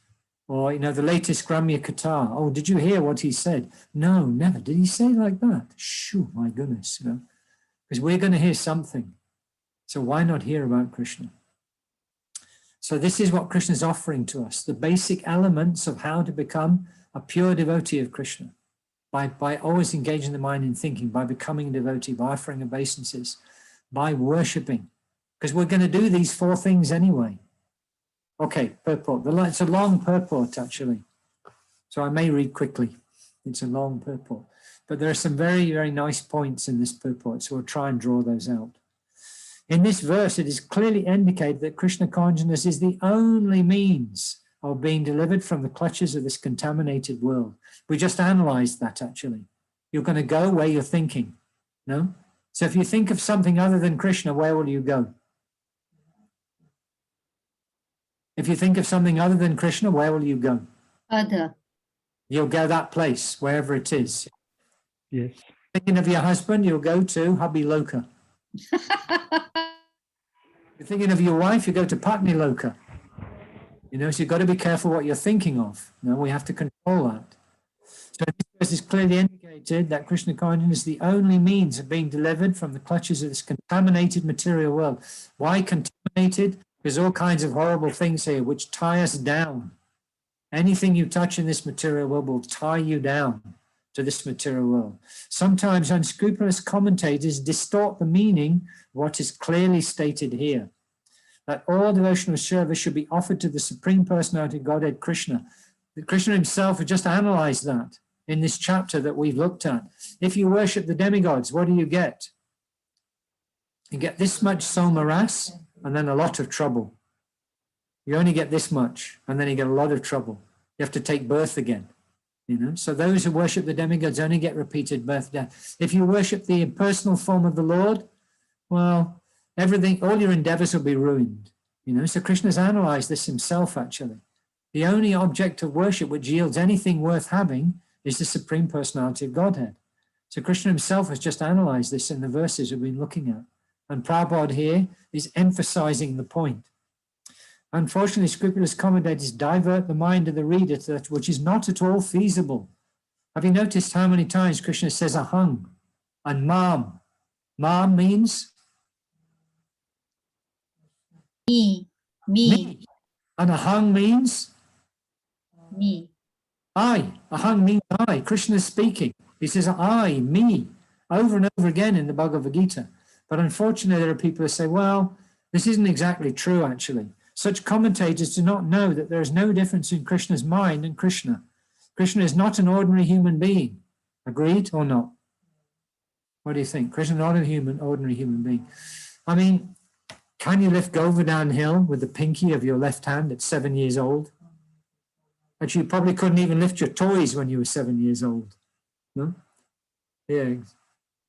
or, the latest Gramya Katha. Oh, did you hear what he said? No, never. Did he say like that? Shoo, my goodness, because we're going to hear something. So why not hear about Krishna? So this is what Krishna is offering to us, the basic elements of how to become a pure devotee of Krishna, by always engaging the mind in thinking, by becoming a devotee, by offering obeisances, by worshipping, because we're going to do these four things anyway. Okay, purport. It's a long purport, actually. So I may read quickly. It's a long purport. But there are some very, very nice points in this purport, so we'll try and draw those out. In this verse, it is clearly indicated that Krishna consciousness is the only means of being delivered from the clutches of this contaminated world. We just analyzed that, actually. You're going to go where you're thinking, no? So if you think of something other than Krishna, where will you go? If you think of something other than Krishna, where will you go? Other. You'll go that place, wherever it is. Yes. Thinking of your husband, you'll go to Hubby Loka. You're thinking of your wife, you go to Patni Loka. So you've got to be careful what you're thinking of. We have to control that. So this verse is clearly indicated that Krishna consciousness is the only means of being delivered from the clutches of this contaminated material world. Why contaminated? There's all kinds of horrible things here which tie us down. Anything you touch in this material world will tie you down to this material world. Sometimes unscrupulous commentators distort the meaning of what is clearly stated here, that all devotional service should be offered to the Supreme Personality of Godhead, Krishna. Krishna himself has just analyzed that in this chapter that we've looked at. If you worship the demigods, what do you get? You get this much somaras, and then a lot of trouble. You only get this much, and then you get a lot of trouble. You have to take birth again. So those who worship the demigods only get repeated birth, death. If you worship the personal form of the Lord, well, everything, all your endeavors will be ruined. So Krishna's analyzed this himself, actually. The only object of worship which yields anything worth having is the Supreme Personality of Godhead. So Krishna himself has just analyzed this in the verses we've been looking at. And Prabhupada here is emphasizing the point. Unfortunately, scrupulous commentators divert the mind of the reader to that which is not at all feasible. Have you noticed how many times Krishna says ahang and mam? Mam means? Me. And ahang means? Me. I. Ahang means I. Krishna is speaking. He says I, me, over and over again in the Bhagavad Gita. But unfortunately, there are people who say, well, this isn't exactly true, actually. Such commentators do not know that there is no difference in Krishna's mind and Krishna. Krishna is not an ordinary human being. Agreed or not? What do you think? Krishna is not an ordinary human being. I mean, can you lift Govardhan Hill with the pinky of your left hand at 7 years old? Actually, you probably couldn't even lift your toys when you were 7 years old. No? Yeah.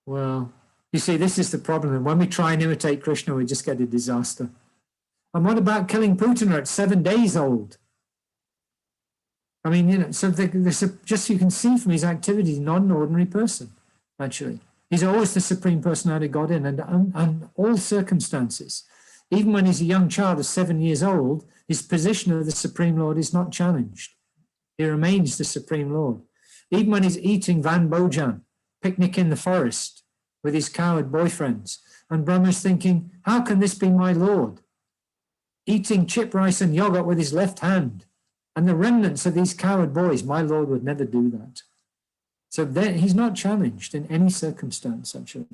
Well, you see, this is the problem. And when we try and imitate Krishna, we just get a disaster. And what about killing Putana at 7 days old? I mean, so just you can see from his activities, he's not an ordinary person, actually. He's always the Supreme Personality of God and all circumstances. Even when he's a young child of 7 years old, his position of the Supreme Lord is not challenged. He remains the Supreme Lord. Even when he's eating Van Bojan, picnic in the forest with his coward boyfriends, and Brahma's thinking, how can this be my Lord? Eating chip rice and yogurt with his left hand, and the remnants of these coward boys, my Lord would never do that. So he's not challenged in any circumstance, actually.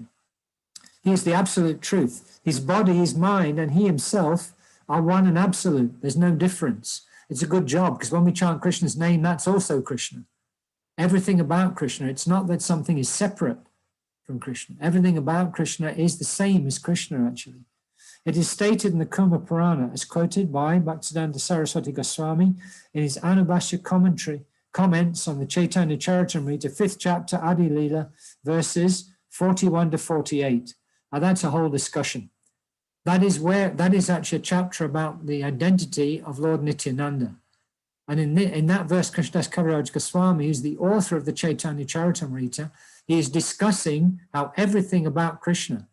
He is the absolute truth. His body, his mind, and he himself are one and absolute. There's no difference. It's a good job, because when we chant Krishna's name, that's also Krishna. Everything about Krishna, it's not that something is separate from Krishna. Everything about Krishna is the same as Krishna, actually. It is stated in the Kuma Purana, as quoted by Bhaktisiddhanta Saraswati Goswami in his Anubhashya comments on the Chaitanya Charitamrita, 5th chapter, Adi Leela, verses 41 to 48. Now that's a whole discussion. That is actually a chapter about the identity of Lord Nityananda. And in that verse, Krishnadas Kaviraj Goswami, who's the author of the Chaitanya Charitamrita, he is discussing how everything about Krishna,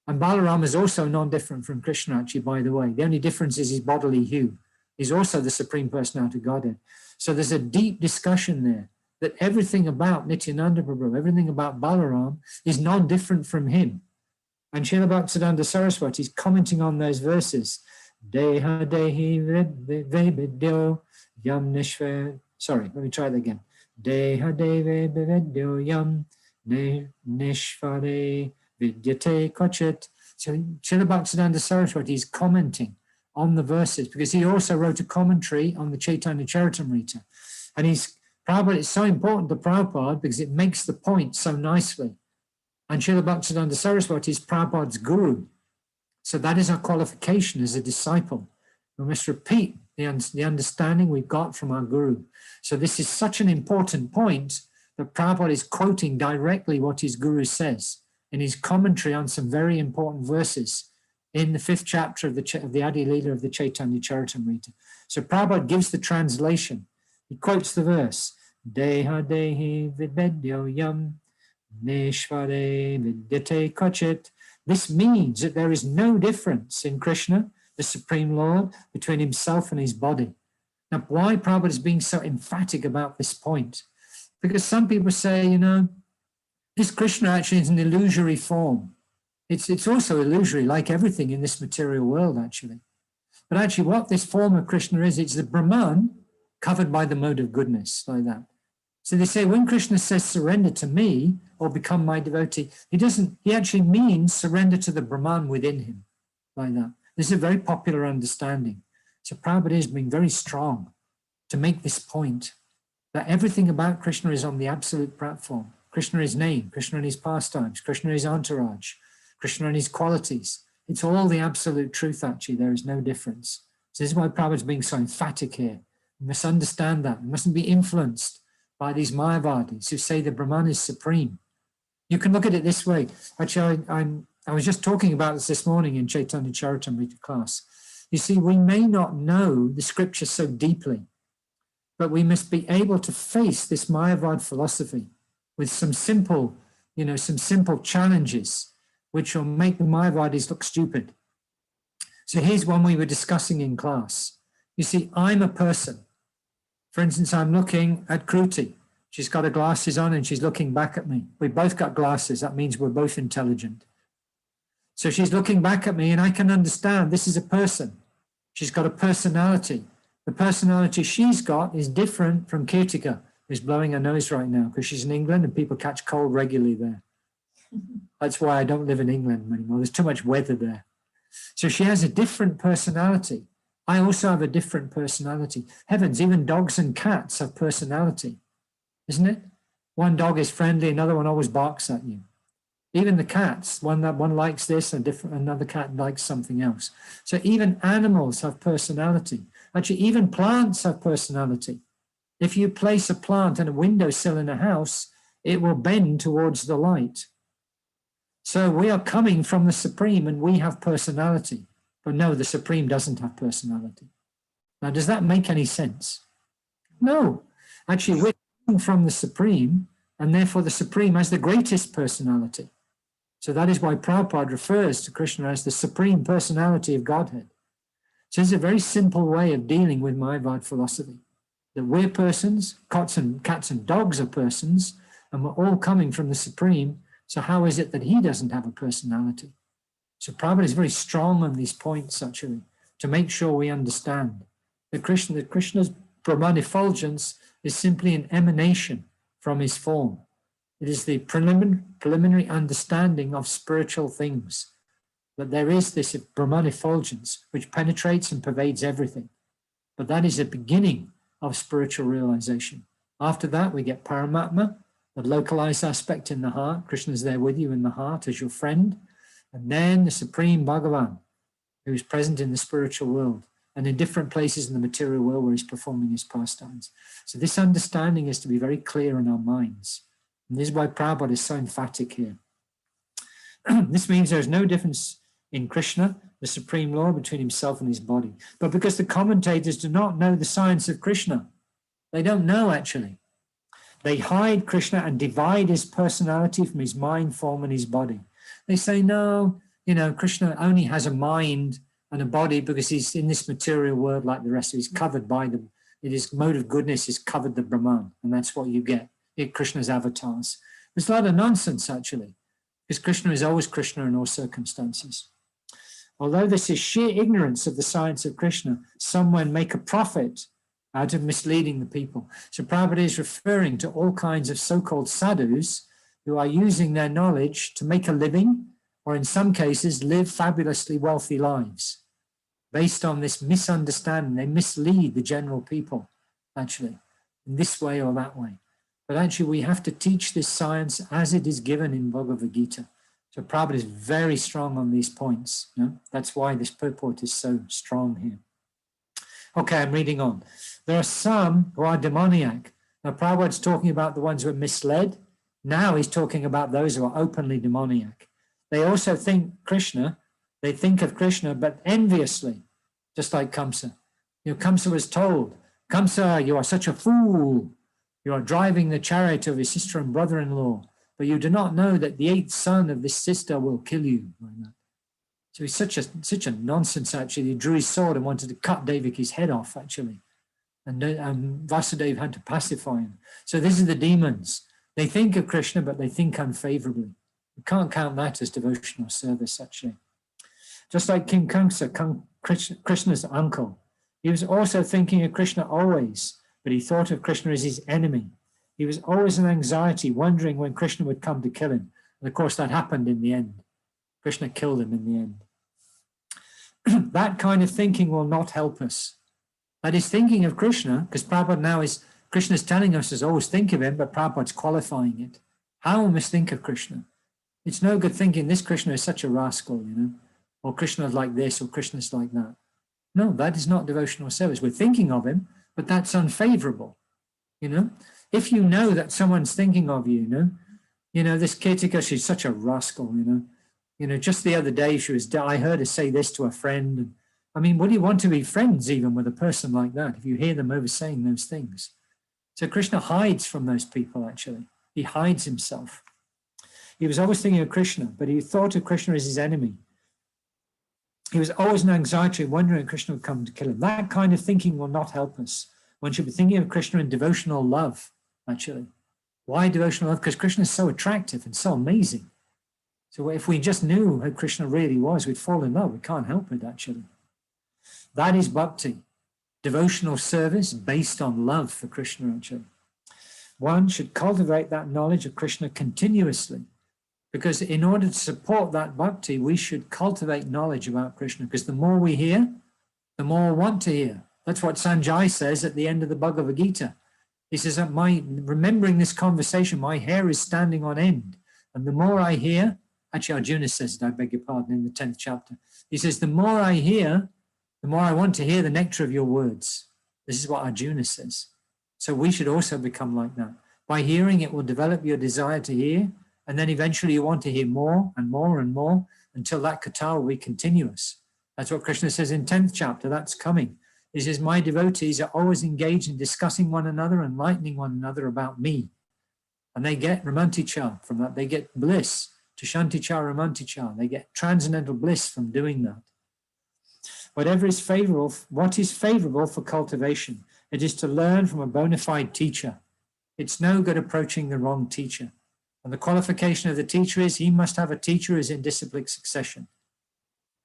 and Balaram is also non-different from Krishna, actually, by the way. The only difference is his bodily hue. He's also the Supreme Personality of Godhead. So there's a deep discussion there that everything about Nityananda Prabhu, everything about Balaram is non-different from him. And Srila Bhaktisiddhanta Saraswati is commenting on those verses. Deha dehi vedyo yam nishve. Sorry, let me try that again. Deha dehi vedyo yam nishvare vidyate kochit. So Srila Bhaktisiddhanta Saraswati is commenting on the verses because he also wrote a commentary on the Chaitanya Charitamrita. And it's so important to Prabhupada because it makes the point so nicely. And Srila Bhaktisiddhanta Saraswati is Prabhupada's guru. So that is our qualification as a disciple. We must repeat the understanding we've got from our guru. So this is such an important point that Prabhupada is quoting directly what his guru says in his commentary on some very important verses in the 5th chapter of the Adi Leela of the Chaitanya Charitamrita. So Prabhupada gives the translation. He quotes the verse, Deha dehi vidvedyo yam neshvare vidyate kochit. This means that there is no difference in Krishna, the Supreme Lord, between himself and his body. Now, why Prabhupada is being so emphatic about this point? Because some people say, this Krishna actually is an illusory form. It's also illusory, like everything in this material world, actually. But actually, what this form of Krishna is, it's the Brahman covered by the mode of goodness, like that. So they say when Krishna says surrender to me or become my devotee, he actually means surrender to the Brahman within him, like that. This is a very popular understanding. So Prabhupada is being very strong to make this point that everything about Krishna is on the absolute platform. Krishna is name, Krishna and his pastimes, Krishna is entourage, Krishna and his qualities. It's all the absolute truth, actually. There is no difference. So this is why Prabhupada is being so emphatic here, We must understand that. We mustn't be influenced by these Mayavadis who say the Brahman is supreme. You can look at it this way. Actually, I was just talking about this morning in Chaitanya Charitamrita class. You see, we may not know the scripture so deeply, but we must be able to face this Mayavad philosophy with some simple challenges, which will make the Mayavadis look stupid. So here's one we were discussing in class. You see, I'm a person. For instance, I'm looking at Kruti. She's got her glasses on and she's looking back at me. We both got glasses. That means we're both intelligent. So she's looking back at me and I can understand this is a person. She's got a personality. The personality she's got is different from Kirtika, who's blowing her nose right now because she's in England and people catch cold regularly there. That's why I don't live in England anymore. There's too much weather there. So she has a different personality. I also have a different personality. Heavens, even dogs and cats have personality, isn't it? One dog is friendly, another one always barks at you. Even the cats, one likes this, another cat likes something else. So even animals have personality. Actually, even plants have personality. If you place a plant on a windowsill in a house, it will bend towards the light. So we are coming from the Supreme and we have personality. But no, the Supreme doesn't have personality. Now, does that make any sense? No. Actually, we're coming from the Supreme, and therefore the Supreme has the greatest personality. So that is why Prabhupada refers to Krishna as the Supreme Personality of Godhead. So it's a very simple way of dealing with Mayavad philosophy. That we're persons, cats and dogs are persons, and we're all coming from the Supreme. So how is it that he doesn't have a personality? So Prabhupada is very strong on these points, actually, to make sure we understand that Krishna's Brahman effulgence is simply an emanation from his form. It is the preliminary understanding of spiritual things, that there is this Brahman effulgence which penetrates and pervades everything. But that is the beginning of spiritual realization. After that, we get Paramatma, the localized aspect in the heart. Krishna is there with you in the heart as your friend. And then the Supreme Bhagavan, who is present in the spiritual world and in different places in the material world where he's performing his pastimes. So this understanding is to be very clear in our minds. And this is why Prabhupada is so emphatic here. This means there is no difference in Krishna, the Supreme Lord, between himself and his body. But because the commentators do not know the science of Krishna, they don't know actually. They hide Krishna and divide his personality from his mind, form, and his body. They say, no, Krishna only has a mind and a body because he's in this material world like the rest of it. He's covered by them. His mode of goodness is covered the Brahman, and that's what you get in Krishna's avatars. There's a lot of nonsense, actually, because Krishna is always Krishna in all circumstances. Although this is sheer ignorance of the science of Krishna, some men make a profit out of misleading the people. So Prabhupada is referring to all kinds of so-called sadhus who are using their knowledge to make a living, or in some cases, live fabulously wealthy lives. Based on this misunderstanding, they mislead the general people, actually, in this way or that way. But actually, we have to teach this science as it is given in Bhagavad Gita. So Prabhupada is very strong on these points. That's why this purport is so strong here. Okay, I'm reading on. There are some who are demoniac. Now, Prabhupada's talking about the ones who are misled. Now he's talking about those who are openly demoniac. They also think they think of Krishna, but enviously, just like Kamsa. Kamsa was told, Kamsa, you are such a fool. You are driving the chariot of your sister and brother-in-law, but you do not know that the eighth son of this sister will kill you. So he's such a nonsense, actually. He drew his sword and wanted to cut Devaki's head off, actually. And Vasudeva had to pacify him. So these are the demons. They think of Krishna, but they think unfavorably. You can't count that as devotional service, actually. Just like King Kamsa, Krishna's uncle, he was also thinking of Krishna always, but he thought of Krishna as his enemy. He was always in anxiety, wondering when Krishna would come to kill him. And of course, that happened in the end. Krishna killed him in the end. That kind of thinking will not help us. That is thinking of Krishna, because Prabhupada now Krishna's telling us to always think of him, but Prabhupada's qualifying it. How we must think of Krishna. It's no good thinking this Krishna is such a rascal, or Krishna's like this, or Krishna's like that. No, that is not devotional service. We're thinking of him, but that's unfavorable, If you know that someone's thinking of you, this Kirtika, she's such a rascal, just the other day I heard her say this to a friend. And, I mean, would you want to be friends even with a person like that if you hear them over saying those things? So Krishna hides from those people, actually. He hides himself. He was always thinking of Krishna, but he thought of Krishna as his enemy. He was always in anxiety, wondering if Krishna would come to kill him. That kind of thinking will not help us. One should be thinking of Krishna in devotional love, actually. Why devotional love? Because Krishna is so attractive and so amazing. So if we just knew who Krishna really was, we'd fall in love. We can't help it, actually. That is bhakti, devotional service based on love for Krishna, actually. One should cultivate that knowledge of Krishna continuously, because in order to support that bhakti, we should cultivate knowledge about Krishna, because the more we hear, the more we want to hear. That's what Sanjay says at the end of the Bhagavad Gita. He says, remembering this conversation, my hair is standing on end. And the more I hear, actually Arjuna says it, I beg your pardon, in the 10th chapter. He says, the more I hear, the more I want to hear the nectar of your words. This is what Arjuna says. So we should also become like that. By hearing, it will develop your desire to hear, and then eventually you want to hear more and more and more until that katha will be continuous. That's what Krishna says in 10th chapter, that's coming. He says, my devotees are always engaged in discussing one another, enlightening one another about me. And they get ramanticha from that. They get bliss, tushanticha ramanticha. They get transcendental bliss from doing that. Whatever is favorable, what is favorable for cultivation? It is to learn from a bona fide teacher. It's no good approaching the wrong teacher. And the qualification of the teacher is he must have a teacher who is in disciplic succession.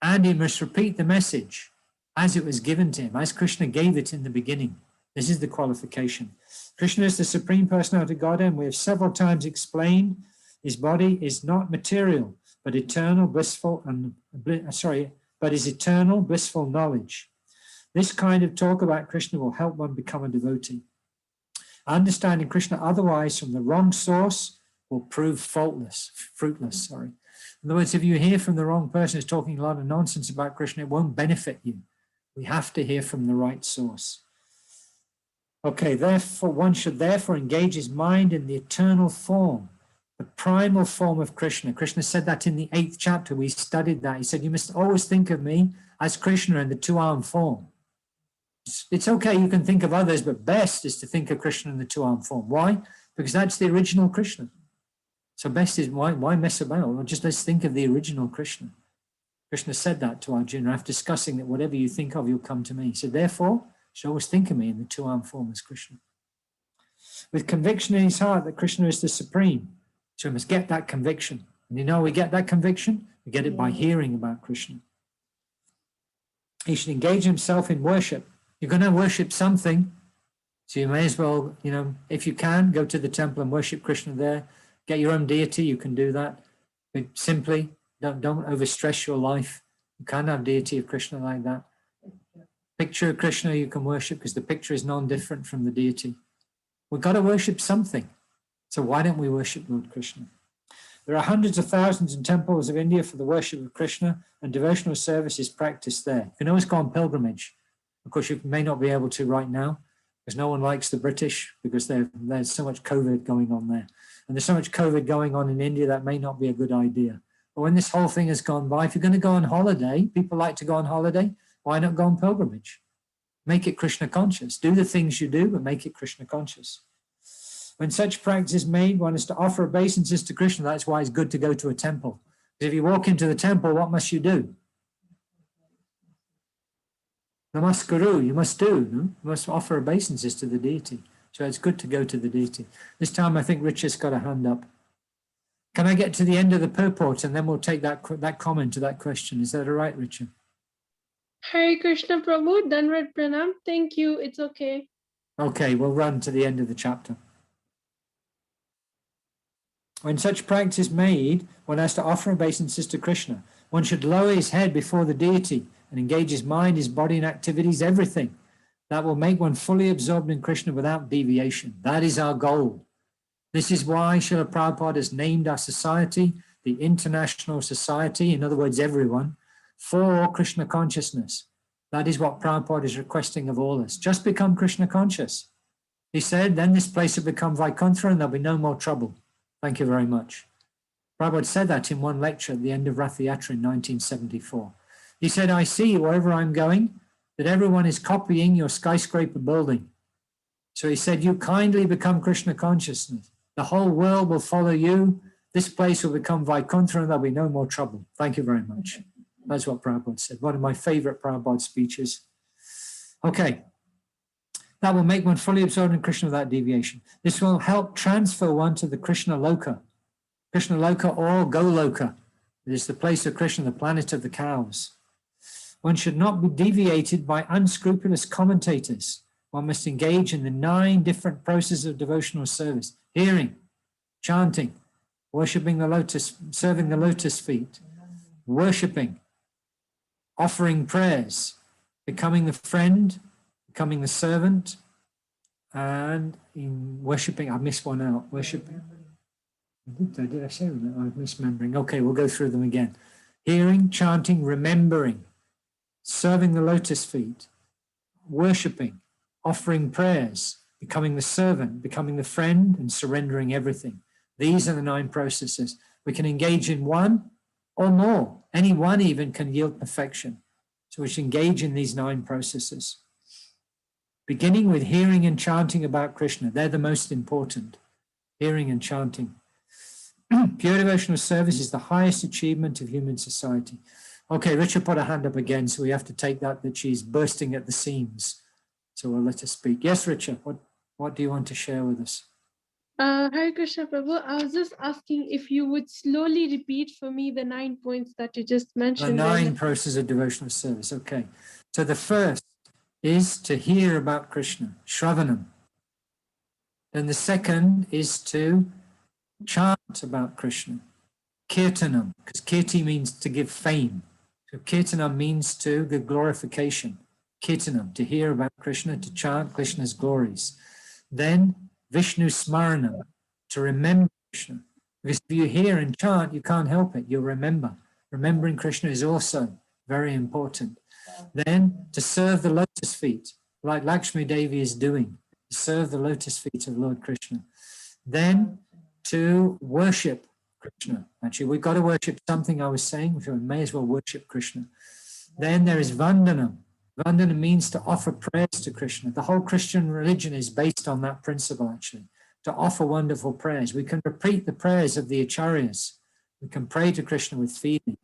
And he must repeat the message as it was given to him, as Krishna gave it in the beginning. This is the qualification. Krishna is the Supreme Personality of Godhead, and we have several times explained his body is not material, but eternal, blissful, but is eternal, blissful knowledge. This kind of talk about Krishna will help one become a devotee. Understanding Krishna otherwise from the wrong source will prove fruitless. In other words, if you hear from the wrong person who's talking a lot of nonsense about Krishna, it won't benefit you. We have to hear from the right source. Okay, therefore, one should therefore engage his mind in the eternal form, the primal form of Krishna. Krishna said that in the 8th chapter. We studied that. He said, you must always think of me as Krishna in the two-armed form. It's okay, you can think of others, but best is to think of Krishna in the two-armed form. Why? Because that's the original Krishna. So best is, why mess about? Well, just let's think of the original Krishna. Krishna said that to Arjuna after discussing that whatever you think of, you'll come to me. So therefore, you should always think of me in the two-armed form as Krishna. With conviction in his heart that Krishna is the supreme. So we must get that conviction. And we get that conviction, we get it by hearing about Krishna. He should engage himself in worship. You're going to worship something, so you may as well, if you can, go to the temple and worship Krishna there. Get your own deity, you can do that. But simply, don't overstress your life. You can't have deity of Krishna like that. Picture of Krishna you can worship because the picture is non-different from the deity. We've got to worship something. So why don't we worship Lord Krishna? There are hundreds of thousands in temples of India for the worship of Krishna, and devotional service is practiced there. You can always go on pilgrimage. Of course, you may not be able to right now because no one likes the British because there's so much COVID going on there. And there's so much COVID going on in India that may not be a good idea. But when this whole thing has gone by, if you're going to go on holiday, people like to go on holiday, why not go on pilgrimage? Make it Krishna conscious. Do the things you do, but make it Krishna conscious. When such practice is made, one is to offer obeisances to Krishna. That's why it's good to go to a temple. Because if you walk into the temple, what must you do? Namaskaru, you must do. No? You must offer obeisances to the deity. So it's good to go to the deity. This time I think Richard's got a hand up. Can I get to the end of the purport and then we'll take that comment to that question? Is that all right, Richard? Hare Krishna Prabhu, Danvat Pranam. Thank you. It's okay. Okay, we'll run to the end of the chapter. When such practice is made, one has to offer obeisances to Krishna. One should lower his head before the deity and engage his mind, his body and activities, everything. That will make one fully absorbed in Krishna without deviation. That is our goal. This is why Srila Prabhupada has named our society the International Society, in other words, everyone, for Krishna consciousness. That is what Prabhupada is requesting of all us. Just become Krishna conscious. He said, then this place will become Vaikuntha and there'll be no more trouble. Thank you very much. Prabhupada said that in one lecture at the end of Rath Yatra in 1974. He said, I see wherever I'm going that everyone is copying your skyscraper building. So he said, you kindly become Krishna consciousness. The whole world will follow you. This place will become Vaikuntha and there'll be no more trouble. Thank you very much. That's what Prabhupada said. One of my favorite Prabhupada speeches. Okay. That will make one fully absorbed in Krishna without deviation. This will help transfer one to the Krishna Loka. Krishna Loka or Goloka. It is the place of Krishna, the planet of the cows. One should not be deviated by unscrupulous commentators. One must engage in the 9 different processes of devotional service: hearing, chanting, worshipping the lotus, serving the lotus feet, worshipping, offering prayers, becoming the friend, becoming the servant, and in worshipping, I missed one out, worshipping. Did I say that? I'm misremembering. Okay, we'll go through them again. Hearing, chanting, remembering, serving the lotus feet, worshipping, offering prayers, becoming the servant, becoming the friend, and surrendering everything. These are the 9 processes. We can engage in one or more. Any one even can yield perfection. So we should engage in these 9 processes. Beginning with hearing and chanting about Krishna. They're the most important. Hearing and chanting. Pure devotional service is the highest achievement of human society. Okay, Richard put her hand up again, so we have to take that she's bursting at the seams. So we'll let her speak. Yes, Richard, what do you want to share with us? Hare Krishna Prabhu, I was just asking if you would slowly repeat for me the 9 points that you just mentioned. The 9 processes of devotional service. Okay. So the first is to hear about Krishna, Shravanam. Then the second is to chant about Krishna, Kirtanam, because Kirti means to give fame. So Kirtanam means to give glorification. Kirtanam, to hear about Krishna, to chant Krishna's glories. Then Vishnu Smaranam, to remember Krishna. Because if you hear and chant, you can't help it. You'll remember. Remembering Krishna is also very important. Then to serve the lotus feet, like Lakshmi Devi is doing, to serve the lotus feet of Lord Krishna. Then to worship Krishna. Actually, we've got to worship something, I was saying, we may as well worship Krishna. Then there is Vandanam. Vandana means to offer prayers to Krishna. The whole Christian religion is based on that principle, actually, to offer wonderful prayers. We can repeat the prayers of the Acharyas. We can pray to Krishna with feeling.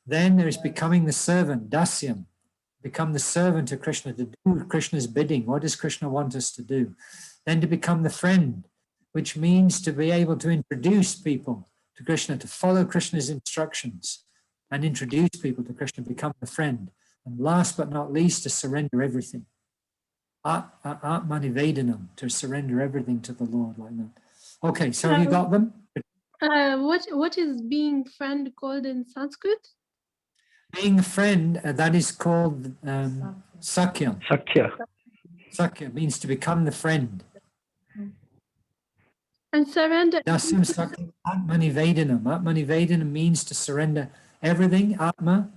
Then there is becoming the servant, dasyam, become the servant of Krishna, to do Krishna's bidding. What does Krishna want us to do? Then to become the friend, which means to be able to introduce people to Krishna, to follow Krishna's instructions and introduce people to Krishna, become the friend. And last but not least, to surrender everything. Atmanivedanam, to surrender everything to the Lord like that. Okay, so have you got them? What is being friend called in Sanskrit? Being a friend, that is called Sakyam. Sakya. Sakya means to become the friend. And surrender. Dasyam Sakyam Atmanivedanam. Atmanivedanam means to surrender everything. Atma.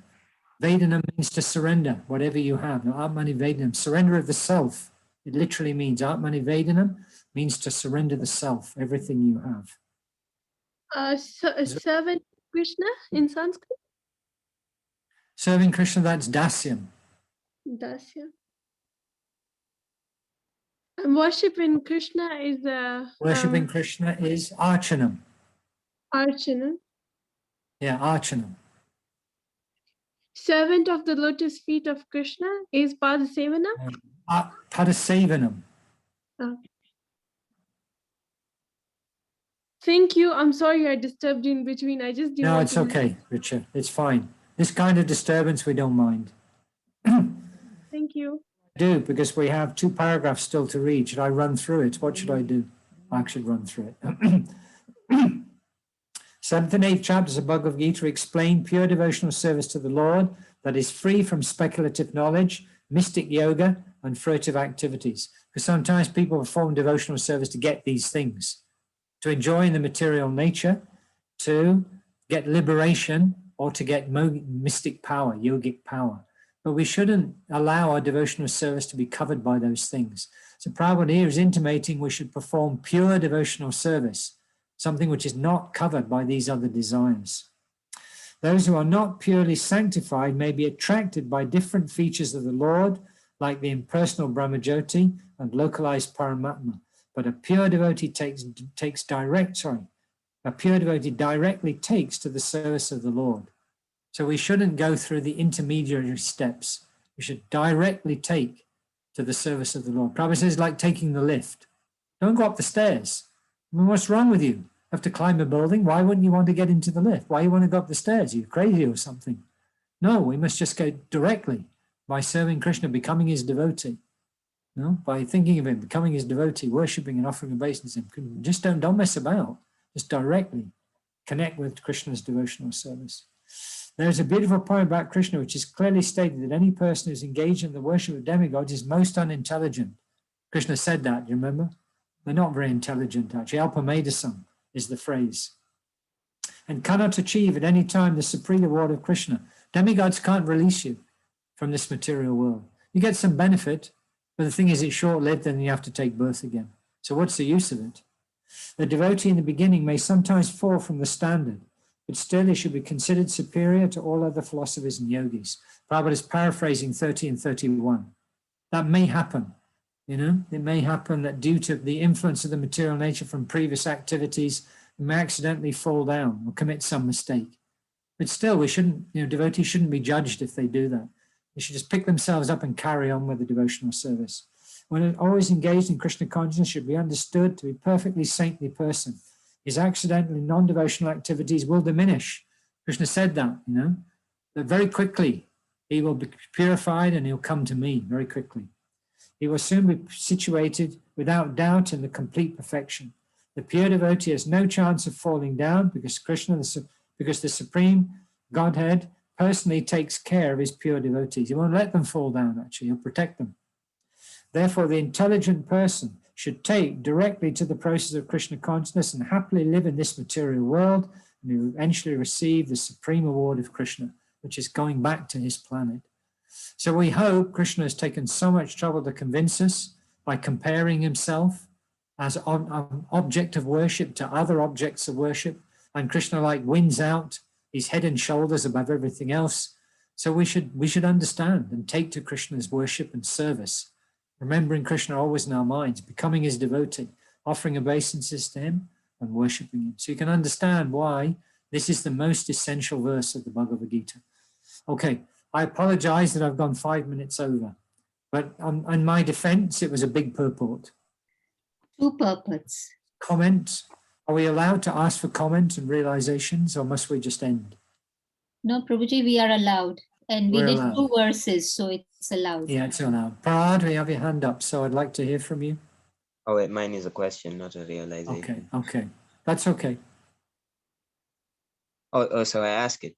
Vedanam means to surrender whatever you have. Now, Atmanivedanam, surrender of the self. It literally means Atmanivedanam means to surrender the self, everything you have. Servant Krishna in Sanskrit? Serving Krishna, that's dasyam. Dasya. And worshiping Krishna is Worshipping Krishna is archanam. Archana. Yeah, archanam. Servant of the lotus feet of Krishna is Padasevanam. Padasevanam. Thank you. I'm sorry I disturbed you in between. I just didn't No, want it's to- okay, Richard. It's fine. This kind of disturbance we don't mind. Thank you. Do because we have 2 paragraphs still to read. Should I run through it? What should I do? I should run through it. 7th and 8th chapters of Bhagavad Gita explain pure devotional service to the Lord that is free from speculative knowledge, mystic yoga, and furtive activities. Because sometimes people perform devotional service to get these things, to enjoy in the material nature, to get liberation, or to get mystic power, yogic power. but we shouldn't allow our devotional service to be covered by those things. So Prabhupada here is intimating we should perform pure devotional service, something which is not covered by these other desires. Those who are not purely sanctified may be attracted by different features of the Lord, like the impersonal Brahmajyoti and localized Paramatma. But a pure devotee directly takes to the service of the Lord. So we shouldn't go through the intermediary steps. We should directly take to the service of the Lord. Prabhupada says, like taking the lift. Don't go up the stairs. I mean, what's wrong with you? You have to climb a building. Why wouldn't you want to get into the lift? Why you want to go up the stairs? You're crazy or something. No, we must just go directly by serving Krishna, becoming his devotee. No, by thinking of him, becoming his devotee, worshipping and offering obeisance to him. Just don't mess about. Just directly connect with Krishna's devotional service. There's a beautiful point about Krishna, which is clearly stated that any person who's engaged in the worship of demigods is most unintelligent. Krishna said that, do you remember? They're not very intelligent, actually. Alpamadasam is the phrase. And cannot achieve at any time the supreme reward of Krishna. Demigods can't release you from this material world. You get some benefit, but the thing is it's short-lived and you have to take birth again. So what's the use of it? The devotee in the beginning may sometimes fall from the standard, but still he should be considered superior to all other philosophers and yogis. Prabhupada is paraphrasing 30 and 31. That may happen, you know, it may happen that due to the influence of the material nature from previous activities, you may accidentally fall down or commit some mistake. But still, we shouldn't, you know, devotees shouldn't be judged if they do that. They should just pick themselves up and carry on with the devotional service. When always engaged in Krishna consciousness, should be understood to be a perfectly saintly person. His accidental and non-devotional activities will diminish. Krishna said that, you know, that very quickly he will be purified and he'll come to me very quickly. He will soon be situated without doubt in the complete perfection. The pure devotee has no chance of falling down because because the Supreme Godhead personally takes care of his pure devotees. He won't let them fall down, actually. He'll protect them. Therefore, the intelligent person should take directly to the process of Krishna consciousness and happily live in this material world, and he will eventually receive the supreme award of Krishna, which is going back to his planet. So we hope Krishna has taken so much trouble to convince us by comparing himself as an object of worship to other objects of worship, and Krishna like wins out, he's head and shoulders above everything else. So we should understand and take to Krishna's worship and service, remembering Krishna always in our minds, becoming his devotee, offering obeisances to him and worshipping him. So you can understand why this is the most essential verse of the Bhagavad Gita. Okay, I apologize that I've gone 5 minutes over, but in my defense, it was a big purport. 2 purports. Comment. Are we allowed to ask for comment and realizations, or must we just end? No, Prabhuji, we are allowed. And we We're did allowed. 2 verses, so it's allowed. Yeah, it's allowed. Parad, we have your hand up, so I'd like to hear from you. Oh, wait, mine is a question, not a realization. Okay. That's okay. Oh, so I ask it.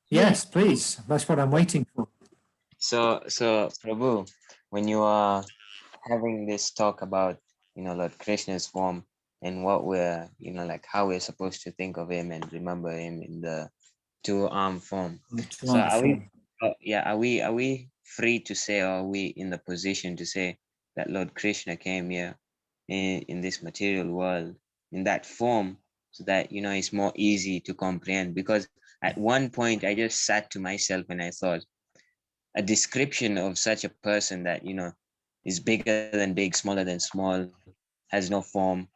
Yes, please. That's what I'm waiting for. So Prabhu, when you are having this talk about, you know, Lord Krishna's form and what we're, you know, like how we're supposed to think of him and remember him in the 2-arm form. So are we free to say, or are we in the position to say that Lord Krishna came here in this material world in that form so that, you know, it's more easy to comprehend? Because at one point I just sat to myself and I thought, a description of such a person that, you know, is bigger than big, smaller than small, has no form,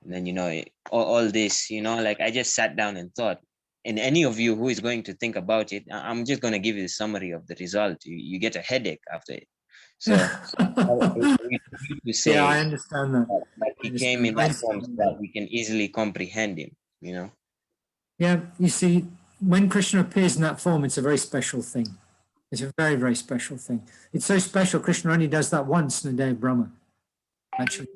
and then, you know, all this, you know, like I just sat down and thought, and any of you who is going to think about it, I'm just going to give you the summary of the result. You get a headache after it. So we say, yeah, I understand that. That he came in that form so that we can easily comprehend him, you know? Yeah, you see, when Krishna appears in that form, it's a very special thing. It's a very, very special thing. It's so special, Krishna only does that once in the day of Brahma. Actually,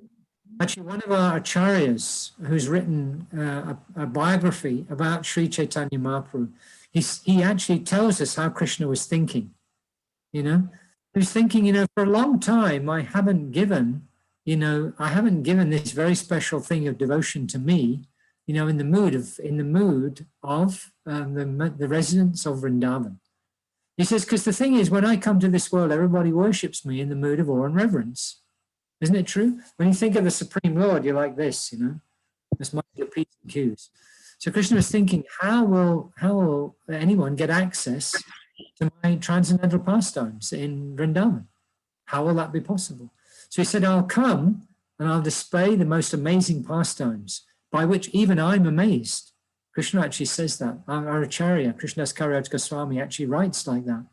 one of our acharyas who's written a biography about Sri Chaitanya Mahaprabhu, he actually tells us how Krishna was thinking, you know. He was thinking, you know, for a long time, I haven't given this very special thing of devotion to me, you know, in the mood of the residents of Vrindavan. He says, because the thing is, when I come to this world, everybody worships me in the mood of awe and reverence. Isn't it true? When you think of the Supreme Lord, you're like this, you know, this might be P's and Q's. So Krishna was thinking, how will anyone get access to my transcendental pastimes in Vrindavan? How will that be possible? So he said, I'll come and I'll display the most amazing pastimes by which even I'm amazed. Krishna actually says that. Our Acharya, Krishnadas Kaviraj Goswami, actually writes like that.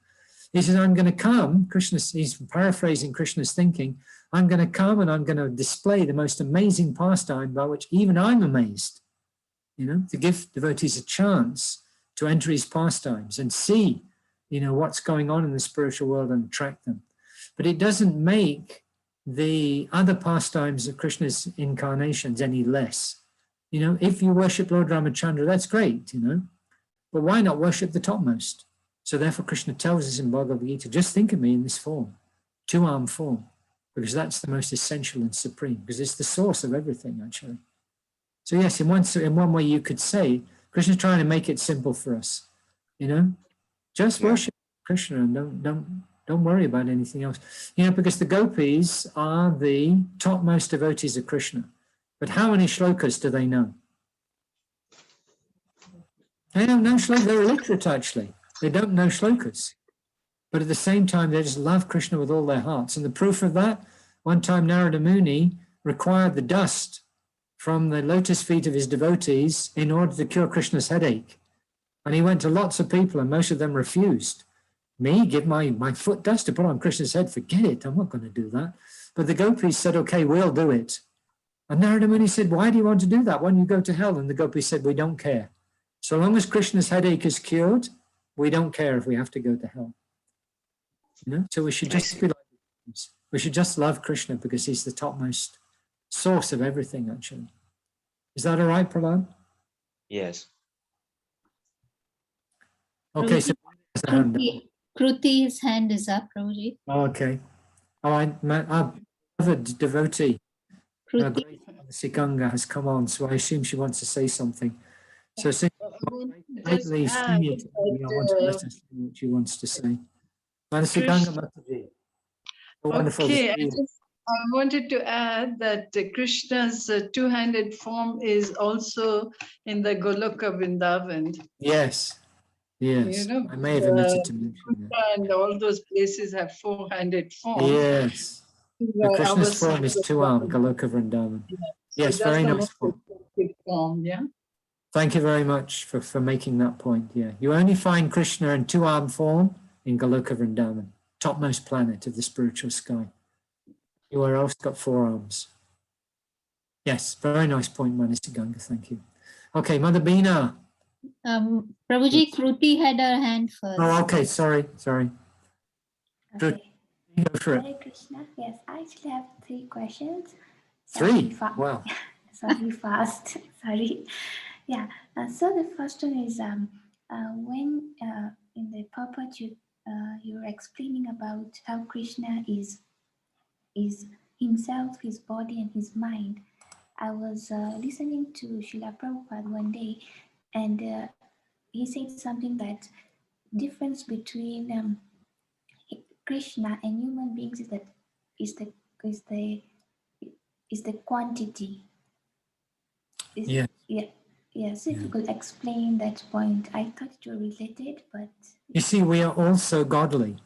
He says, I'm going to come, he's paraphrasing Krishna's thinking, I'm going to come and I'm going to display the most amazing pastime by which even I'm amazed, you know, to give devotees a chance to enter his pastimes and see, you know, what's going on in the spiritual world and attract them. But it doesn't make the other pastimes of Krishna's incarnations any less. You know, if you worship Lord Ramachandra, that's great, you know, but why not worship the topmost? So therefore Krishna tells us in Bhagavad Gita, just think of me in this form, two-arm form, because that's the most essential and supreme, because it's the source of everything, actually. So yes, in one way you could say, Krishna's trying to make it simple for us, you know, just worship Krishna and don't worry about anything else. You know, because the gopis are the topmost devotees of Krishna. But how many shlokas do they know? They don't know shlokas. They're illiterate, actually. They don't know shlokas. But at the same time, they just love Krishna with all their hearts. And the proof of that, one time Narada Muni required the dust from the lotus feet of his devotees in order to cure Krishna's headache. And he went to lots of people and most of them refused. Me, give my foot dust to put on Krishna's head, forget it, I'm not going to do that. But the gopis said, okay, we'll do it. And Narada Muni said, why do you want to do that? Why don't you go to hell? And the gopis said, we don't care. So long as Krishna's headache is cured, we don't care if we have to go to hell. You know, so we should just be like this. We should just love Krishna because he's the topmost source of everything, actually. Is that all right, Prahlad? Yes. Okay, so Kruti's hand is up, Prabhuji. okay. All right, our beloved devotee, Kruti. Sikanga has come on, so I assume she wants to say something. So since greatly Just senior add to me, I want to let us know what she wants to say. Sikanga Mataji. Okay, I wanted to add that Krishna's two-handed form is also in the Goloka Vrindavan. Yes, yes. You know, I may have omitted to mention that. And all those places have four-handed forms. Yes. The Krishna's form is two-armed, Goloka Vrindavan. Yes, very nice point. Form, yeah. Thank you very much for making that point. Yeah, you only find Krishna in two-armed form in Goloka Vrindavan, topmost planet of the spiritual sky. Anywhere else got four arms. Yes, very nice point, Manisiganga. Thank you. Okay, Mother Beena. Prabhuji, Kruti had her hand first. Oh, okay. Sorry. Okay. Go for it. Hare Krishna. Yes, I actually have 3 questions. Three? Wow. Sorry, fast. Sorry. Yeah. So the first one is when in the purport you're explaining about how Krishna is himself, his body, and his mind. I was listening to Srila Prabhupada one day, and he said something that difference between Krishna and human beings is the quantity. Yeah. Yes, if you could explain that point. I thought you were related, but You see, we are also godly.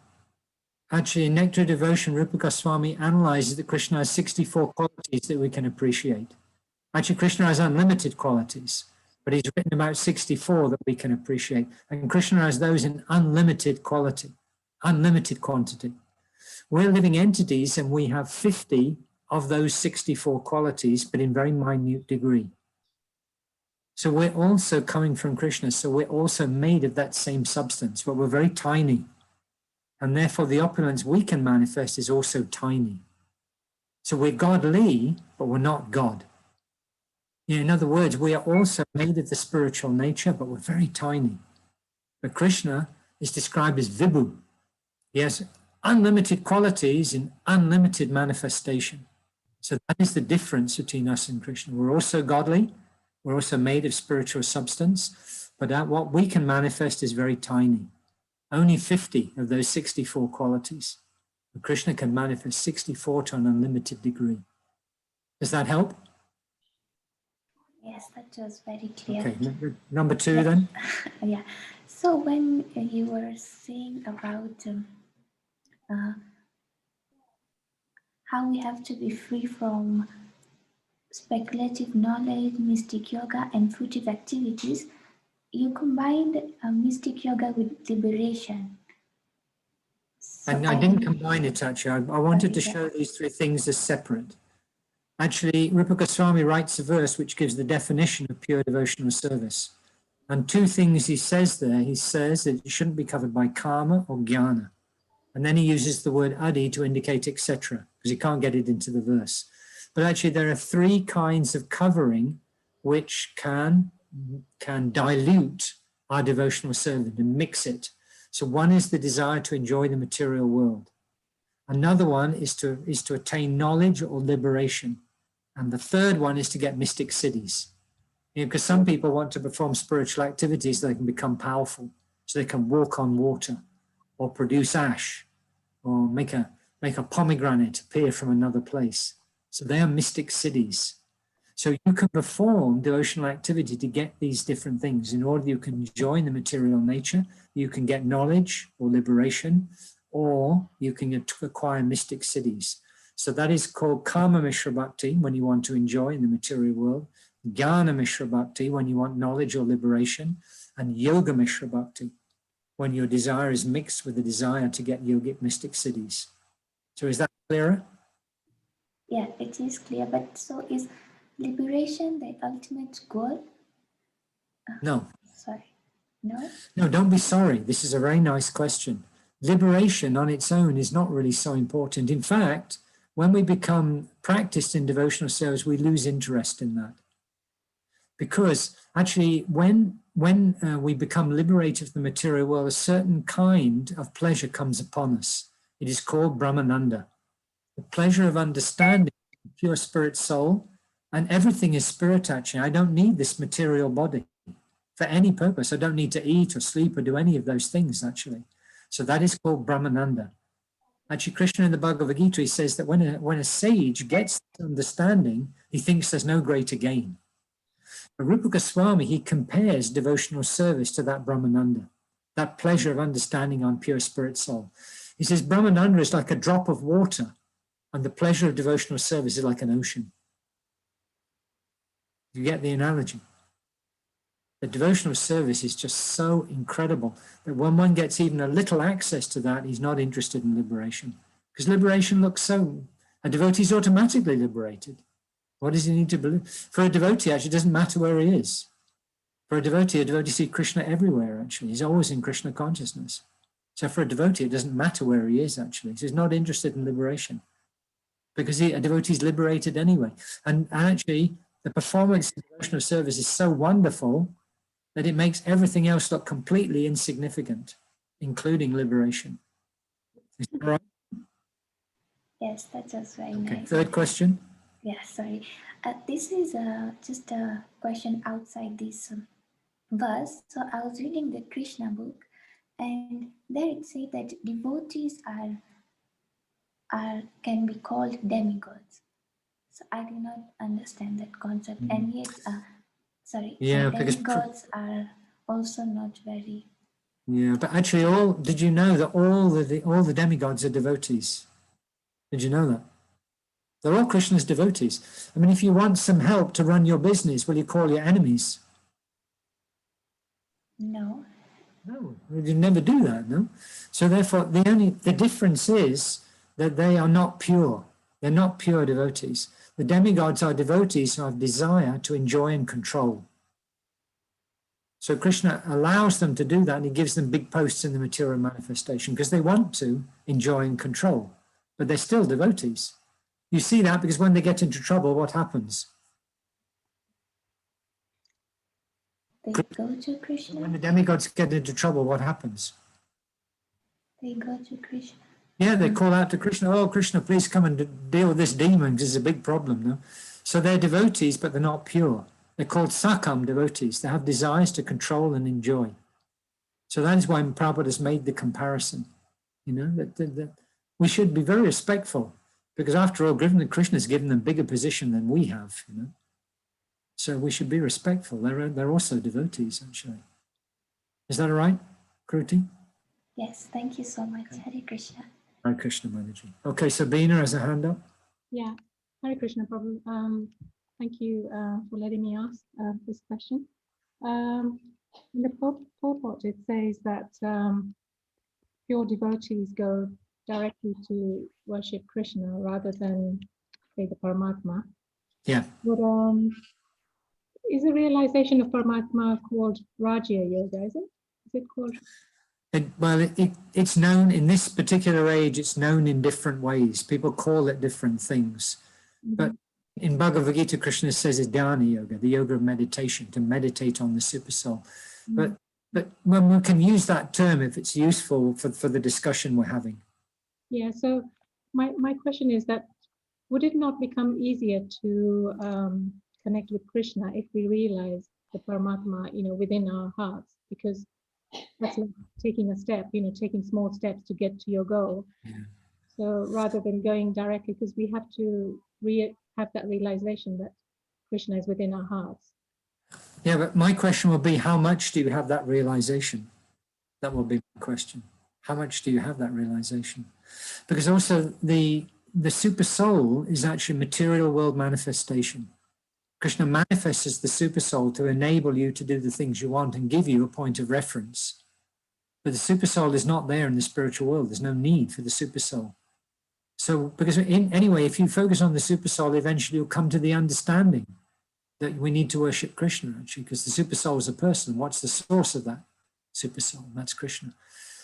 Actually, in Nectar Devotion, Rupa Goswami analyzes that Krishna has 64 qualities that we can appreciate. Actually, Krishna has unlimited qualities, but he's written about 64 that we can appreciate. And Krishna has those in unlimited quality, unlimited quantity. We're living entities and we have 50 of those 64 qualities, but in very minute degree. So we're also coming from Krishna. So we're also made of that same substance, but we're very tiny. And therefore the opulence we can manifest is also tiny. So we're godly, but we're not God. In other words, we are also made of the spiritual nature, but we're very tiny. But Krishna is described as Vibhu. He has unlimited qualities in unlimited manifestation. So that is the difference between us and Krishna. We're also godly. We're also made of spiritual substance, but what we can manifest is very tiny. only 50 of those 64 qualities. And Krishna can manifest 64 to an unlimited degree. Does that help? Yes, that was very clear. Okay, number 2 then. Yeah. So when you were saying about how we have to be free from speculative knowledge, mystic yoga, and fruitive activities, you combined mystic yoga with liberation. So And I didn't combine it actually. I wanted to show these 3 things as separate. Actually, Rupa Goswami writes a verse which gives the definition of pure devotional service. And 2 things he says there. He says that it shouldn't be covered by karma or jnana. And then he uses the word adi to indicate etc. because he can't get it into the verse. But actually there are 3 kinds of covering which can dilute our devotional service and mix it. So one is the desire to enjoy the material world. Another one is to attain knowledge or liberation. And the third one is to get mystic siddhis. Because some people want to perform spiritual activities so they can become powerful, so they can walk on water or produce ash or make a pomegranate appear from another place. So they are mystic siddhis. So you can perform devotional activity to get these different things in order you can join the material nature, you can get knowledge or liberation, or you can acquire mystic siddhis. So that is called Kama Mishra Bhakti when you want to enjoy in the material world, Jnana Mishra Bhakti when you want knowledge or liberation, and Yoga Mishra Bhakti when your desire is mixed with the desire to get yogic mystic siddhis. So is that clearer? Yeah, it is clear. But so is liberation the ultimate goal? No. Sorry. No? No, don't be sorry. This is a very nice question. Liberation on its own is not really so important. In fact, when we become practiced in devotional service, we lose interest in that. Because actually, when we become liberated from the material world, a certain kind of pleasure comes upon us. It is called Brahmananda, the pleasure of understanding pure spirit soul, and everything is spirit actually. I don't need this material body for any purpose. I don't need to eat or sleep or do any of those things actually. So that is called Brahmananda. Actually, Krishna in the Bhagavad Gita says that when a sage gets understanding, he thinks there's no greater gain. But Rupa Goswami, he compares devotional service to that Brahmananda, that pleasure of understanding on pure spirit soul. He says Brahmananda is like a drop of water, and the pleasure of devotional service is like an ocean. You get the analogy? The devotional service is just so incredible that when one gets even a little access to that, he's not interested in liberation. Because liberation looks so, a devotee is automatically liberated. What does he need to believe? For a devotee, actually, it doesn't matter where he is. For a devotee sees Krishna everywhere, actually. He's always in Krishna consciousness. So for a devotee, it doesn't matter where he is, actually. So he's not interested in liberation because a devotee is liberated anyway. And actually, the performance of devotional service is so wonderful that it makes everything else look completely insignificant, including liberation. Is that right? Yes, that was very Okay. nice. Third question. Yeah, sorry. This is just a question outside this verse. So I was reading the Krishna book, and there it said that devotees can be called demigods. So I do not understand that concept, and yet, demigods are also not very. Yeah, but actually, did you know that all the demigods are devotees? Did you know that? They're all Krishna's devotees. I mean, if you want some help to run your business, will you call your enemies? No. No, you never do that, no? So therefore, the difference is that they are not pure. They're not pure devotees. The demigods are devotees who have desire to enjoy and control. So Krishna allows them to do that, and he gives them big posts in the material manifestation because they want to enjoy and control, but they're still devotees. You see that because when they get into trouble, what happens? They go to Krishna. When the demigods get into trouble, what happens? They go to Krishna. Yeah, they call out to Krishna, oh, Krishna, please come and deal with this demon because it's a big problem, no? So they're devotees, but they're not pure. They're called sakam devotees. They have desires to control and enjoy. So that is why Prabhupada has made the comparison, you know, that we should be very respectful, because after all, Krishna has given them bigger position than we have, you know. So we should be respectful. They're also devotees, actually. Is that all right, Kruti? Yes, thank you so much. Hare Krishna. Hare Krishna, Manaji. Okay, so Beena has a hand up. Yeah, Hare Krishna, Prabhu. Thank you for letting me ask this question. In the purport, it says that pure devotees go directly to worship Krishna rather than, say, the Paramatma. Yeah. But is the realization of Paramatma called Raja Yoga, is it? Is it called? It's known in this particular age, it's known in different ways. People call it different things. Mm-hmm. But in Bhagavad Gita, Krishna says it's dhyana yoga, the yoga of meditation, to meditate on the supersoul. Mm-hmm. But when we can use that term if it's useful for the discussion we're having. Yeah, so my question is that would it not become easier to connect with Krishna if we realize the Paramatma, you know, within our hearts? Because that's like taking a step, you know, taking small steps to get to your goal. Yeah. So rather than going directly, because we have to have that realization that Krishna is within our hearts. Yeah, but my question will be, how much do you have that realization? That will be my question. How much do you have that realization? Because also the super soul is actually material world manifestation. Krishna manifests as the super soul to enable you to do the things you want and give you a point of reference. But the super soul is not there in the spiritual world. There's no need for the super soul. So, because anyway, if you focus on the super soul, eventually you'll come to the understanding that we need to worship Krishna, actually, because the super soul is a person. What's the source of that super soul? That's Krishna.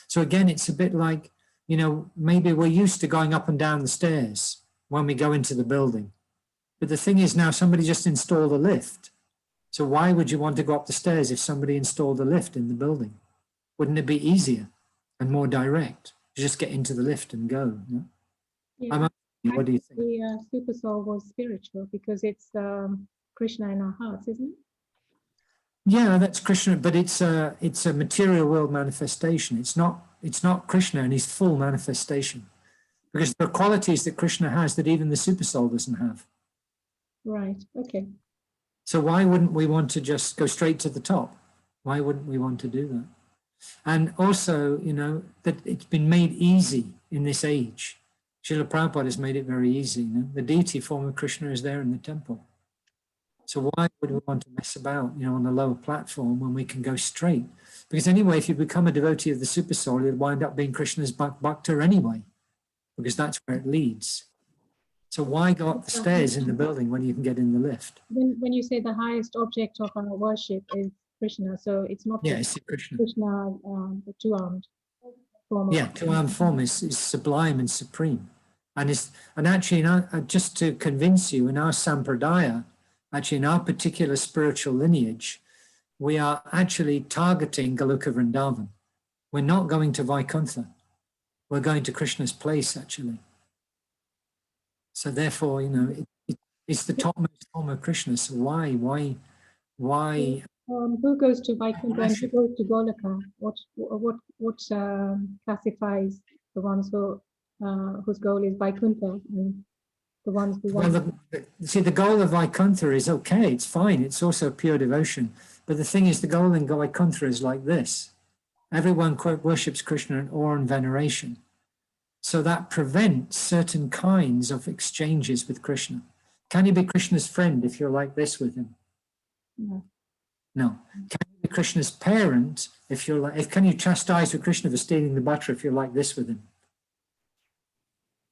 So again, it's a bit like, you know, maybe we're used to going up and down the stairs when we go into the building. But the thing is now somebody just installed a lift. So why would you want to go up the stairs if somebody installed a lift in the building? Wouldn't it be easier and more direct to just get into the lift and go? No? Yeah. What do you think? The super soul was spiritual because it's Krishna in our hearts, isn't it? Yeah, that's Krishna, but it's a material world manifestation. It's not Krishna in his full manifestation, because there are qualities that Krishna has that even the super soul doesn't have. Right. Okay. So why wouldn't we want to just go straight to the top? Why wouldn't we want to do that? And also, you know, that it's been made easy in this age. Srila Prabhupada has made it very easy. You know? The deity form of Krishna is there in the temple. So why would we want to mess about, you know, on the lower platform when we can go straight? Because anyway, if you become a devotee of the super soul, you'll wind up being Krishna's bhakta anyway, because that's where it leads. So why go up the stairs in the building when you can get in the lift? When you say the highest object of our worship is Krishna, so it's not it's Krishna. The two-armed form. Yeah, two-armed form is sublime and supreme. And actually, just to convince you, in our sampradaya, actually in our particular spiritual lineage, we are actually targeting Goloka Vrindavan. We're not going to Vaikuntha. We're going to Krishna's place, actually. So therefore, you know, it's the topmost form of Krishna. So why? Who goes to Vaikuntha and who goes to Goloka? What classifies the ones who whose goal is Vaikuntha? And the ones who want. See, the goal of Vaikuntha is okay. It's fine. It's also pure devotion. But the thing is, the goal in Vaikuntha is like this: everyone worships Krishna in awe and veneration. So that prevents certain kinds of exchanges with Krishna. Can you be Krishna's friend if you're like this with him? No. No. Can you be Krishna's parent if you're like? Can you chastise with Krishna for stealing the butter if you're like this with him?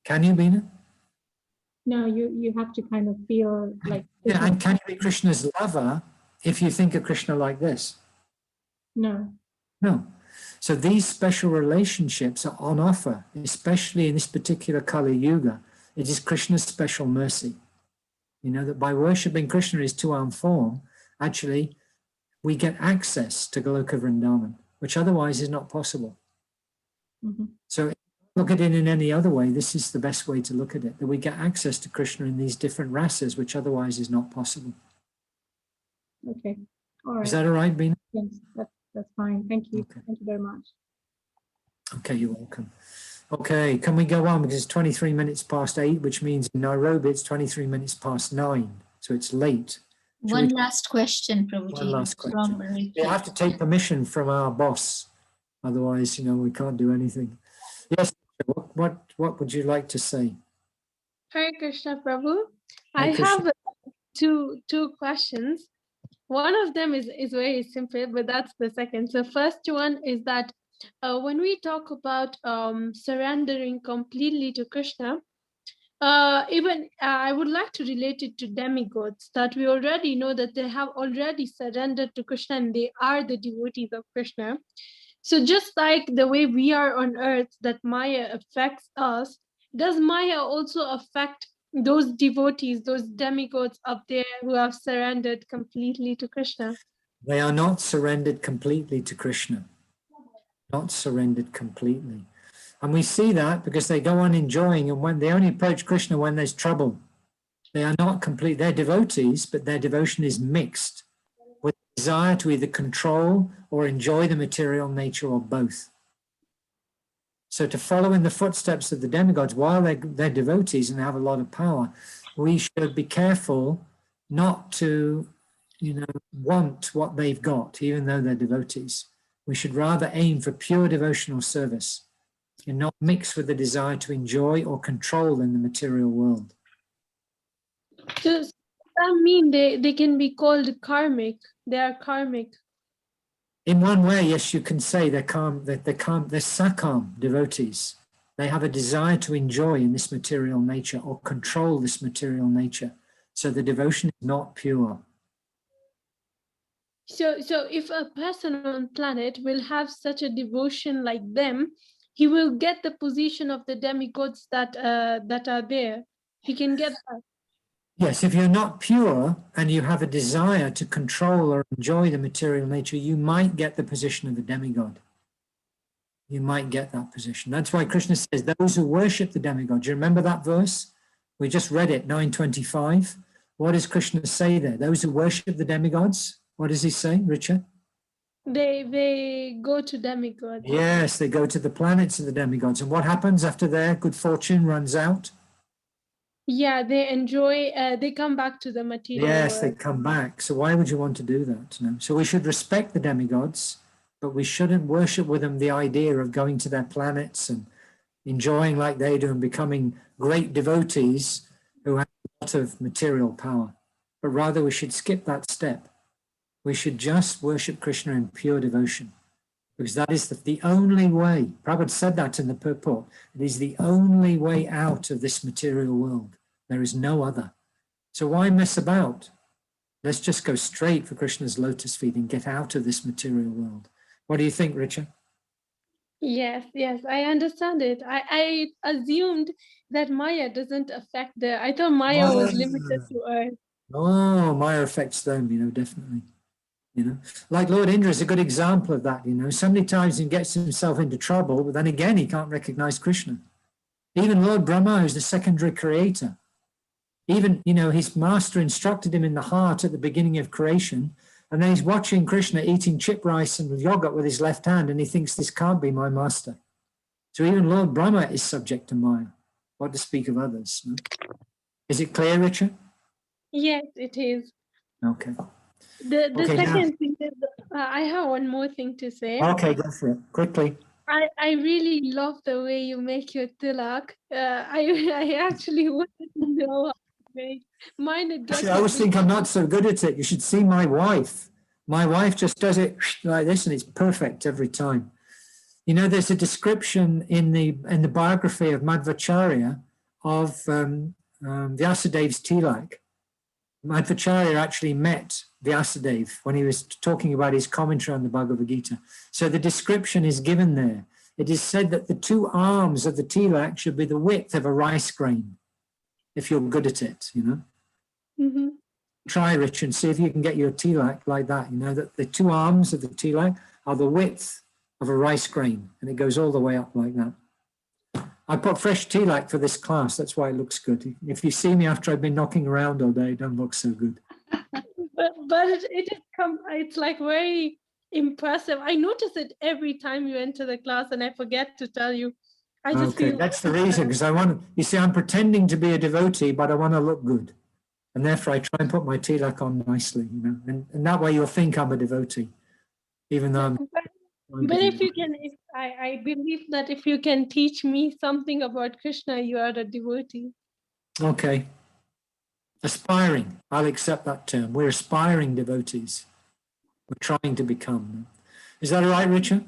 Can you, Beena? No, you have to kind of feel like. Yeah, and can you be Krishna's lover if you think of Krishna like this? No. No. So these special relationships are on offer, especially in this particular Kali Yuga. It is Krishna's special mercy. You know, that by worshipping Krishna in his two-armed form, actually, we get access to Goloka Vrindavan, which otherwise is not possible. Mm-hmm. So look at it in any other way. This is the best way to look at it, that we get access to Krishna in these different rasas, which otherwise is not possible. Okay. All right. Is that all right, Beena? Yes, that's fine. Thank you. Okay. Thank you very much. Okay, you're welcome. Okay, can we go on? Because it's 23 minutes past 8, which means in Nairobi it's 23 minutes past 9. So it's late. Shall One we- last question, Prabhuji. One last from question. Ricky. We have to take permission from our boss. Otherwise, we can't do anything. Yes, what would you like to say? Hare Krishna Prabhu. Hare I Krishna. have two questions. One of them is very simple, but that's the second. So first one is that when we talk about surrendering completely to Krishna, I would like to relate it to demigods, that we already know that they have already surrendered to Krishna and they are the devotees of Krishna. So just like the way we are on earth, that Maya affects us, does Maya also affect those devotees, those demigods up there who have surrendered completely to Krishna? They are not surrendered completely to Krishna. Not surrendered completely. And we see that because they go on enjoying, and when they only approach Krishna when there's trouble. They are not complete. They're devotees, but their devotion is mixed with desire to either control or enjoy the material nature or both. So to follow in the footsteps of the demigods, while they're devotees and they have a lot of power, we should be careful not to, want what they've got, even though they're devotees. We should rather aim for pure devotional service and not mix with the desire to enjoy or control in the material world. Does that mean they can be called karmic? They are karmic. In one way, yes, you can say they're sakam devotees. They have a desire to enjoy in this material nature or control this material nature. So the devotion is not pure. So if a person on planet will have such a devotion like them, he will get the position of the demigods that are there. He can get that. Yes, if you're not pure and you have a desire to control or enjoy the material nature, you might get the position of a demigod. You might get that position. That's why Krishna says, those who worship the demigod. Do you remember that verse? We just read it, 9:25. What does Krishna say there? Those who worship the demigods, what does he say, Richard? They go to demigods. Yes, they go to the planets of the demigods. And what happens after their good fortune runs out? Yeah, they enjoy, they come back to the material Yes, they world. come back. So why would you want to do that? No. So we should respect the demigods, but we shouldn't worship with them the idea of going to their planets and enjoying like they do and becoming great devotees who have a lot of material power. But rather we should skip that step. We should just worship Krishna in pure devotion, because that is the only way. Prabhupada said that in the purport. It is the only way out of this material world. There is no other. So why mess about? Let's just go straight for Krishna's lotus feet and get out of this material world. What do you think, Richa? Yes, I understand it. I assumed that Maya doesn't affect I thought Maya was limited to Earth. Oh, Maya affects them, definitely. Like Lord Indra is a good example of that. So many times he gets himself into trouble, but then again, he can't recognize Krishna. Even Lord Brahma, who's the secondary creator, even, his master instructed him in the heart at the beginning of creation, and then he's watching Krishna eating chip rice and yogurt with his left hand, and he thinks this can't be my master. So even Lord Brahma is subject to Maya. What to speak of others? No? Is it clear, Richard? Yes, it is. Okay. The Okay, second thing is, I have one more thing to say. Okay, go for it, quickly. I really love the way you make your tilak. I actually wanted to know how to make mine. Actually, I always think I'm not so good at it. You should see my wife. My wife just does it like this, and it's perfect every time. There's a description in the biography of Madhvacharya of Vyasadev's tilak. Madhvacharya actually met Vyasadeva when he was talking about his commentary on the Bhagavad Gita. So the description is given there. It is said that the two arms of the tilak should be the width of a rice grain, if you're good at it, Mm-hmm. Try, Rich, and see if you can get your tilak like that, that the two arms of the tilak are the width of a rice grain, and it goes all the way up like that. I put fresh tilak for this class. That's why it looks good. If you see me after I've been knocking around all day, it doesn't look so good. But it's like very impressive. I notice it every time you enter the class and I forget to tell you. I just Okay, feel that's the reason, because I want, you see, I'm pretending to be a devotee, but I want to look good. And therefore I try and put my tilak on nicely, you know, and that way you'll think I'm a devotee, even though I'm. But if you can, I believe that if you can teach me something about Krishna, you are a devotee. Okay. Aspiring, I'll accept that term. We're aspiring devotees. We're trying to become. Is that all right, Richard?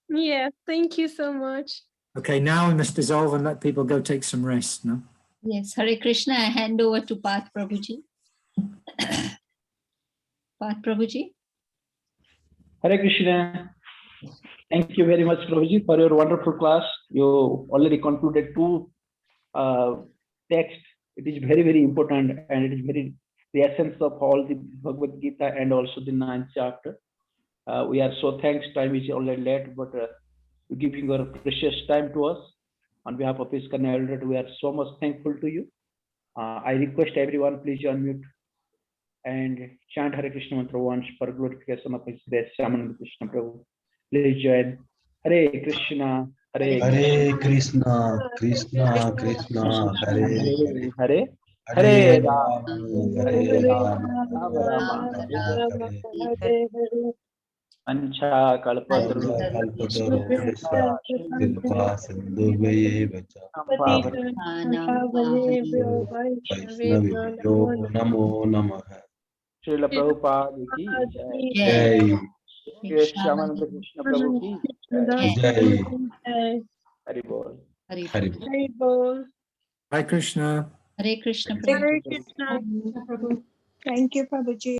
Yes, thank you so much. Okay, now we must dissolve and let people go take some rest, no? Yes, Hare Krishna. I hand over to Path Prabhuji. Path Prabhuji. Hare Krishna. Thank you very much, Prabhuji, for your wonderful class. You already concluded two texts. It is very, very important, and it is very the essence of all the Bhagavad Gita and also the 9th chapter. We are so thanks. Time is already late, but giving your precious time to us on behalf of his Elder, we are so much thankful to you. I request everyone, please unmute and chant Hare Krishna mantra once for glorification of his grace, Shyamanand Krishna Prabhu. Please join. Hare Krishna, Hare Krishna, Krishna Krishna, Hare Hare Hare, Hare Hare Rama, Hare Rama, Rama, Rama Hare Ancha Kalpataru, Kalpataru, Kripa Sindhu Vaishnaviyo Namo Namaha. Srila Prabhupada ki Jai. Shyamanand Krishna Prabhu ki Jai. Hari Bol. Hari Bol. Hari Bol. Hare Krishna. Hare Krishna. Hare Krishna. Thank you, Prabhuji.